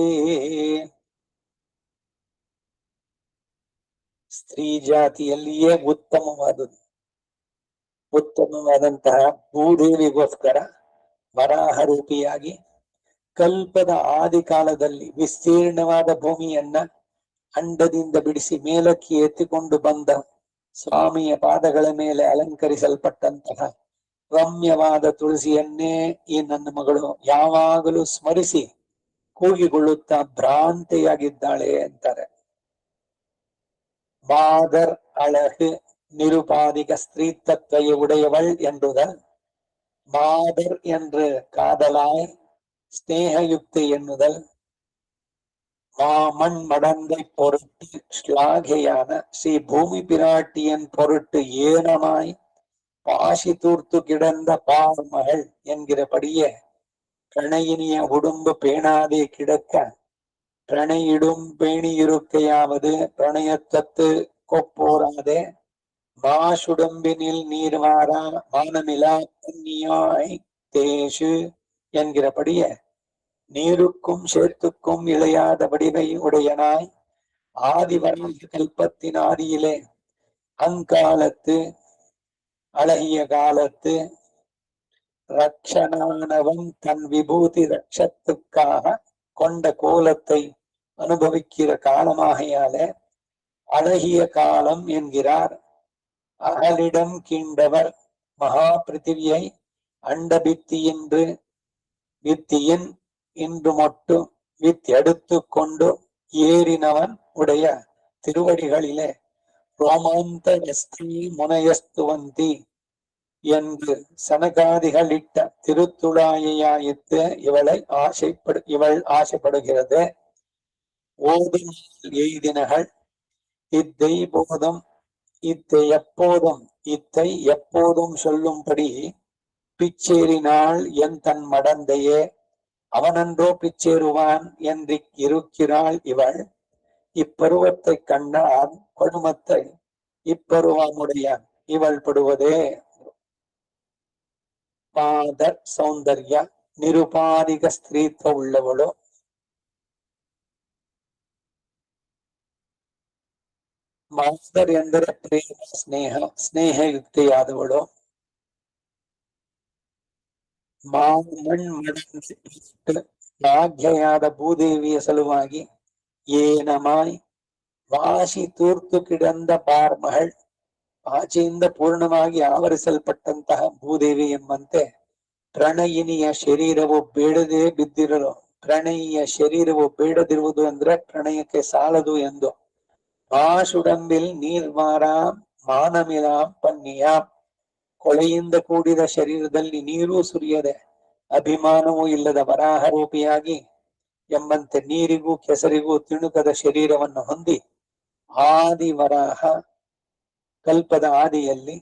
ಸ್ತ್ರೀ ಜಾತಿಯಲ್ಲಿಯೇ ಉತ್ತಮವಾದದ್ದು ಉತ್ತಮವಾದಂತಹ ಭೂದೇವಿಗೋಸ್ಕರ ವರಾಹ ರೂಪಿಯಾಗಿ ಕಲ್ಪದ ಆದಿ ಕಾಲದಲ್ಲಿ ವಿಸ್ತೀರ್ಣವಾದ ಭೂಮಿಯನ್ನ ಅಂಡದಿಂದ ಬಿಡಿಸಿ ಮೇಲಕ್ಕೆ ಎತ್ತಿಕೊಂಡು ಬಂದ ಸ್ವಾಮಿಯ ಪಾದಗಳ ಮೇಲೆ ಅಲಂಕರಿಸಲ್ಪಟ್ಟಂತಹ ರಮ್ಯವಾದ ತುಳಸಿಯನ್ನೇ ಈ ನನ್ನ ಮಗಳು ಯಾವಾಗಲೂ ಸ್ಮರಿಸಿ ಕೂಗಿಕೊಳ್ಳುತ್ತಾ ಭ್ರಾಂತೆಯಾಗಿದ್ದಾಳೆ ಅಂತಾರೆ. மாதர் அழகு நிருபாதிக ஸ்திரீத்தத்வய உடையவள் என்றுதல், மாதர் என்று காதலாய் ஸ்நேகயுக்தி எண்ணுதல், மாமண் மடந்தை பொருட்டு ஸ்லாகையான ஸ்ரீ பூமி பிராட்டியன் பொருட்டு ஏனமாய் பாசி தூர்த்து கிடந்த பார்மகள் என்கிறபடியே பிரணயினிய உடும்பு பேணாதே கிடக்க பிரணயிடும் பேணியிருக்கையாவது பிரணயத்தத்து கொப்போராதே மாசுடம்பினில் நீர்வாரா மானமிலா புண்ணியாய் தேசு என்கிறபடியே நீருக்கும் சேத்துக்கும் இழையாத வடிவை உடையனாய் ஆதிவராக கல்பத்தின் ஆதியிலே அங்காலத்து அழகிய காலத்து ரக்ஷனானவன் தன் விபூதி ரட்சத்துக்காக கொண்ட கோலத்தை அனுபவிக்கிற காலமாகையால அழகிய காலம் என்கிறார். அகலிடம் கீண்டவர் மகா பிருத்திவியை அண்டபித்தி என்று வித்தியின் இன்று மட்டும் வித்தெடுத்து கொண்டு ஏறினவன் உடைய திருவடிகளிலே ரோமாந்த முனையஸ்துவந்தி என்று சனகாதிகளிட்ட திருத்துழாயாயித்து இவள் ஆசைப்படுகிறது. ஓதும் எய்தினகள் இத்தை போதும் இத்தை எப்போதும் சொல்லும்படி பிச்சேறினாள் என் தன் மடந்தையே, அவனன்றோ பிச்சேறுவான் என்று இருக்கிறாள் இவள். இப்பருவத்தை கண்டால் கொடுமத்தை இப்பருவமுடைய இவள் படுவதே. ಮಾದರ್ ಸೌಂದರ್ಯ ನಿರುಪಾಧಿಕ ಸ್ತ್ರೀತ್ವ ಉಳ್ಳವಳು, ಮಾದರ್ ಎಂದರೆ ಪ್ರೇಮ ಸ್ನೇಹಯುಕ್ತಿಯಾದವಳು. ಭಾಗ್ಯೆಯಾದ ಭೂದೇವಿಯ ಸಲುವಾಗಿ ಏನಮಾಯ್ ವಾಸಿ ತೂರ್ತು ಕಿಡಂದ ಪಾರ್ಮಹಳ್, ಆಚೆಯಿಂದ ಪೂರ್ಣವಾಗಿ ಆವರಿಸಲ್ಪಟ್ಟಂತಹ ಭೂದೇವಿ ಎಂಬಂತೆ ಪ್ರಣಯಿನಿಯ ಶರೀರವು ಬೇಡದೇ ಬಿದ್ದಿರಲು, ಪ್ರಣಯಿಯ ಶರೀರವು ಬೇಡದಿರುವುದು ಅಂದ್ರೆ ಪ್ರಣಯಕ್ಕೆ ಸಾಲದು ಎಂದು. ಮಾಸುಡಂಬಿಲ್ ನೀರ್ವಾರ ಮಾನಮಿಲ ಪನ್ನಿಯ, ಕೊಳೆಯಿಂದ ಕೂಡಿದ ಶರೀರದಲ್ಲಿ ನೀರೂ ಸುರಿಯದೆ ಅಭಿಮಾನವೂ ಇಲ್ಲದ ವರಾಹ ರೂಪಿಯಾಗಿ ಎಂಬಂತೆ ನೀರಿಗೂ ಕೆಸರಿಗೂ ತಿಣುಕದ ಶರೀರವನ್ನು ಹೊಂದಿ ಆದಿ ವರಾಹ ಕಲ್ಪದ ಆದಿಯಲ್ಲಿ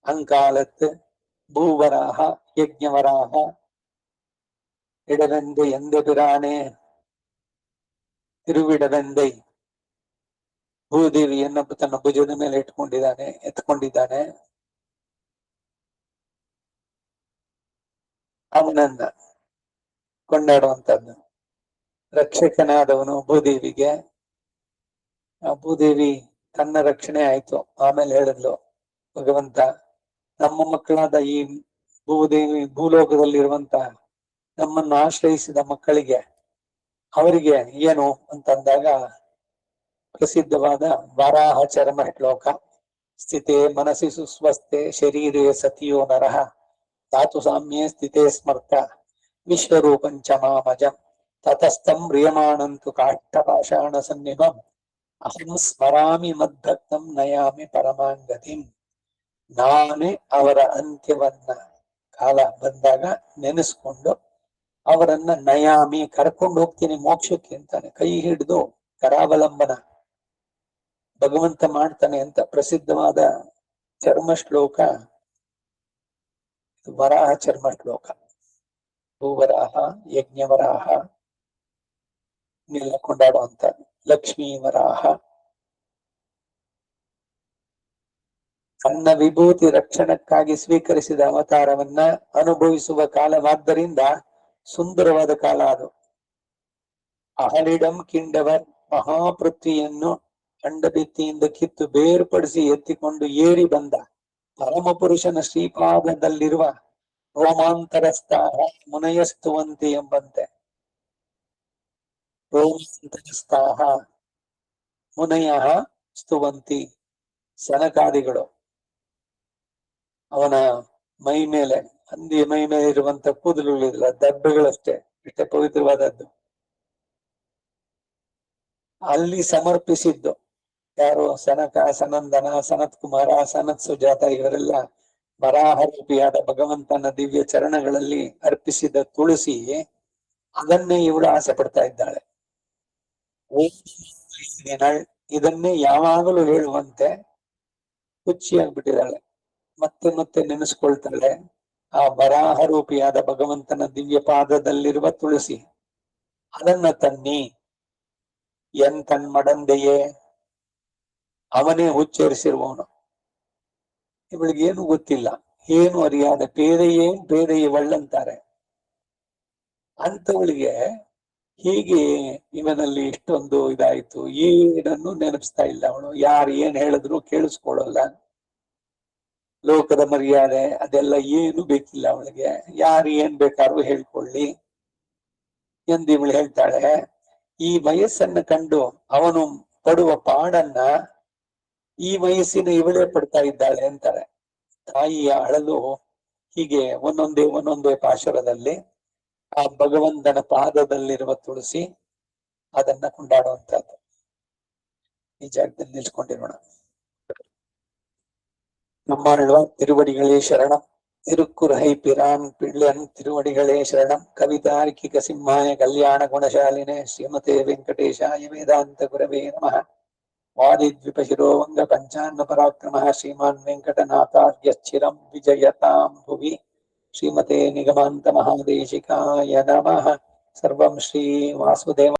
ಅಂಕಾಲತ್ತು ಭೂವರಾಹ ಯಜ್ಞವರಾಹ இடவெந்தை எந்த பிரானே ತಿರುವಿಡವೆಂದೈ ಭೂದೇವಿಯನ್ನು ತನ್ನ ಭುಜದ ಮೇಲೆ ಎತ್ಕೊಂಡಿದ್ದಾನೆ. ಅವನನ್ನ ಕೊಂಡಾಡುವಂತದ್ದು. ರಕ್ಷಕನಾದವನು ಭೂದೇವಿಗೆ. ಆ ಭೂದೇವಿ ತನ್ನ ರಕ್ಷಣೆ ಆಯ್ತು. ಆಮೇಲೆ ಹೇಳಿದ್ಲು ಭಗವಂತ, ನಮ್ಮ ಮಕ್ಕಳಾದ ಈ ಭೂದೇವಿ ಭೂಲೋಕದಲ್ಲಿರುವಂತ ನಮ್ಮನ್ನು ಆಶ್ರಯಿಸಿದ ಮಕ್ಕಳಿಗೆ ಅವರಿಗೆ ಏನು ಅಂತಂದಾಗ ಪ್ರಸಿದ್ಧವಾದ ವರಾಹ ಚರ್ಮ ಶ್ಲೋಕ. ಸ್ಥಿತೇ ಮನಸಿ ಸುಸ್ವಸ್ಥೆ ಶರೀರೇ ಸತಿಯೋ ನರಃ ಧಾತು ಸಾಮ್ಯೇ ಸ್ಥಿತೇ ಸ್ಮರ್ತ ವಿಶ್ವರೂಪಂಚ ಮಾಮಜಂ ತತಸ್ಥಂ ಮ್ರಿಯಮಾಣಂತು ಕಾಷ್ಟಪಾಷಾಣ ಸನ್ನಿಭಂ ಅಹಂ ಸ್ಮರಾಮಿ ಮದ್ಭಕ್ತಂ ನಯಾಮಿ ಪರಮಾಂಗತಿಂ. ನಾನೇ ಅವರ ಅಂತ್ಯವನ್ನ ಕಾಲ ಬಂದಾಗ ನೆನೆಸ್ಕೊಂಡು ಅವರನ್ನ ನಯಾಮಿ ಕರ್ಕೊಂಡು ಹೋಗ್ತೀನಿ ಮೋಕ್ಷಕ್ಕೆ ಅಂತಾನೆ. ಕೈ ಹಿಡಿದು ಕರಾವಲಂಬನ ಭಗವಂತ ಮಾಡ್ತಾನೆ ಅಂತ ಪ್ರಸಿದ್ಧವಾದ ಚರ್ಮ ಶ್ಲೋಕ ವರಾಹ ಚರ್ಮ ಶ್ಲೋಕ. ಭೂವರಾಹ ಯಜ್ಞವರಾಹ ನೆಲ್ಲ ಕೊಂಡಾಡುವಂತ ಲಕ್ಷ್ಮೀ ವರಾಹ. ತನ್ನ ವಿಭೂತಿ ರಕ್ಷಣಕ್ಕಾಗಿ ಸ್ವೀಕರಿಸಿದ ಅವತಾರವನ್ನ ಅನುಭವಿಸುವ ಕಾಲವಾದ್ದರಿಂದ ಸುಂದರವಾದ ಕಾಲ ಅದು. ಅಹಲಿಡಂ ಕಿಂಡವರ್ ಮಹಾಪೃಥ್ವಿಯನ್ನು ಅಂಡಭಿತ್ತಿಯಿಂದ ಕಿತ್ತು ಬೇರ್ಪಡಿಸಿ ಎತ್ತಿಕೊಂಡು ಏರಿ ಬಂದ ಪರಮಪುರುಷನ ಶ್ರೀಪಾದದಲ್ಲಿರುವ ರೋಮಾಂತರಸ್ಥಾಹ ಮುನಯಸ್ತುವಂತಿ ಎಂಬಂತೆ ರೋಮಾಂತರಸ್ಥಾಹ ಮುನಯ ಸ್ತುವಂತಿ ಸನಕಾದಿಗಳು ಅವನ ಮೈ ಮೇಲೆ ಹಂದಿಯ ಮೈ ಮೇಲೆ ಇರುವಂತ ಕೂದಲುಗಳಿಲ್ಲ, ದಬ್ಬೆಗಳಷ್ಟೇ, ಇಷ್ಟೇ ಪವಿತ್ರವಾದದ್ದು. ಅಲ್ಲಿ ಸಮರ್ಪಿಸಿದ್ದು ಯಾರು? ಸನಕ, ಸನಂದನ, ಸನತ್ ಕುಮಾರ, ಸನತ್ ಸುಜಾತ ಇವರೆಲ್ಲ ವರಾಹ ರೂಪಿಯಾದ ಭಗವಂತನ ದಿವ್ಯ ಚರಣಗಳಲ್ಲಿ ಅರ್ಪಿಸಿದ ತುಳಸಿ, ಅದನ್ನೇ ಇವಳು ಆಸೆ ಪಡ್ತಾ ಇದ್ದಾಳೆ. ಇದನ್ನೇ ಯಾವಾಗಲೂ ಹೇಳುವಂತೆ ಹುಚ್ಚಿಯಾಗ್ಬಿಟ್ಟಿದ್ದಾಳೆ. ಮತ್ತೆ ಮತ್ತೆ ನೆನೆಸ್ಕೊಳ್ತಾಳೆ ಆ ವರಾಹ ರೂಪಿಯಾದ ಭಗವಂತನ ದಿವ್ಯ ಪಾದದಲ್ಲಿರುವ ತುಳಸಿ. ಅದನ್ನ ತನ್ನಿ ಎನ್ ಕಣ್ಮಡಂದೆಯೇ, ಅವನೇ ಹುಚ್ಚೇರಿಸಿರುವವನು. ಇವಳಿಗೇನು ಗೊತ್ತಿಲ್ಲ, ಏನು ಅರಿಯಾದ ಪೇದೆಯೇ ಒಳ್ಳಂತಾರೆ ಅಂತವಳಿಗೆ ಹೀಗೆ ಇವನಲ್ಲಿ ಇಷ್ಟೊಂದು ಇದಾಯ್ತು. ಏನನ್ನು ನೆನಪಿಸ್ತಾ ಇಲ್ಲ ಅವಳು. ಯಾರು ಏನ್ ಹೇಳಿದ್ರು ಕೇಳಿಸ್ಕೊಳ್ಳಲ್ಲ. ಲೋಕದ ಮರ್ಯಾದೆ ಅದೆಲ್ಲ ಏನು ಬೇಕಿಲ್ಲ ಅವಳಿಗೆ. ಯಾರು ಏನ್ ಬೇಕಾದ್ರೂ ಹೇಳ್ಕೊಳ್ಳಿ ಎಂದು ಇವಳು ಹೇಳ್ತಾಳೆ. ಈ ವಯಸ್ಸನ್ನು ಕಂಡು ಅವನು ಪಡುವ ಪಾಡನ್ನ ಈ ವಯಸ್ಸಿನ ಇವಳೇ ಪಡ್ತಾ ಇದ್ದಾಳೆ ಅಂತಾರೆ. ತಾಯಿಯ ಅಳಲು ಹೀಗೆ ಒಂದೊಂದೇ ಪಾಶುರದಲ್ಲಿ ಆ ಭಗವಂತನ ಪಾದದಲ್ಲಿರುವ ತುಳಸಿ ಅದನ್ನ ಕೊಂಡಾಡುವಂತದ್ದು. ಈ ಜಾಗದಲ್ಲಿ ನಿಲ್ಸ್ಕೊಂಡಿರೋಣ. நம்மாழ்வா திருவடிகளே சரணம். திருக்குறளை பிரான் பிள்ளன் திருவடிகளே சரணம். கவிதார்க்கிக சிம்மாய கல்யாண குணசாலினே ஸ்ரீமதே வெங்கடேஷாய வேதாந்த குரவே நமः. வாதித்விபசிரோவங்க பஞ்சாन्न பராக்கிரமः ஸ்ரீமான் வெங்கடநாதார்யச்சிரம் விஜயதாம் புவி. श्रीमते निगमान्त महादेशिकाय नमः. सर्वं श्री वासुदेव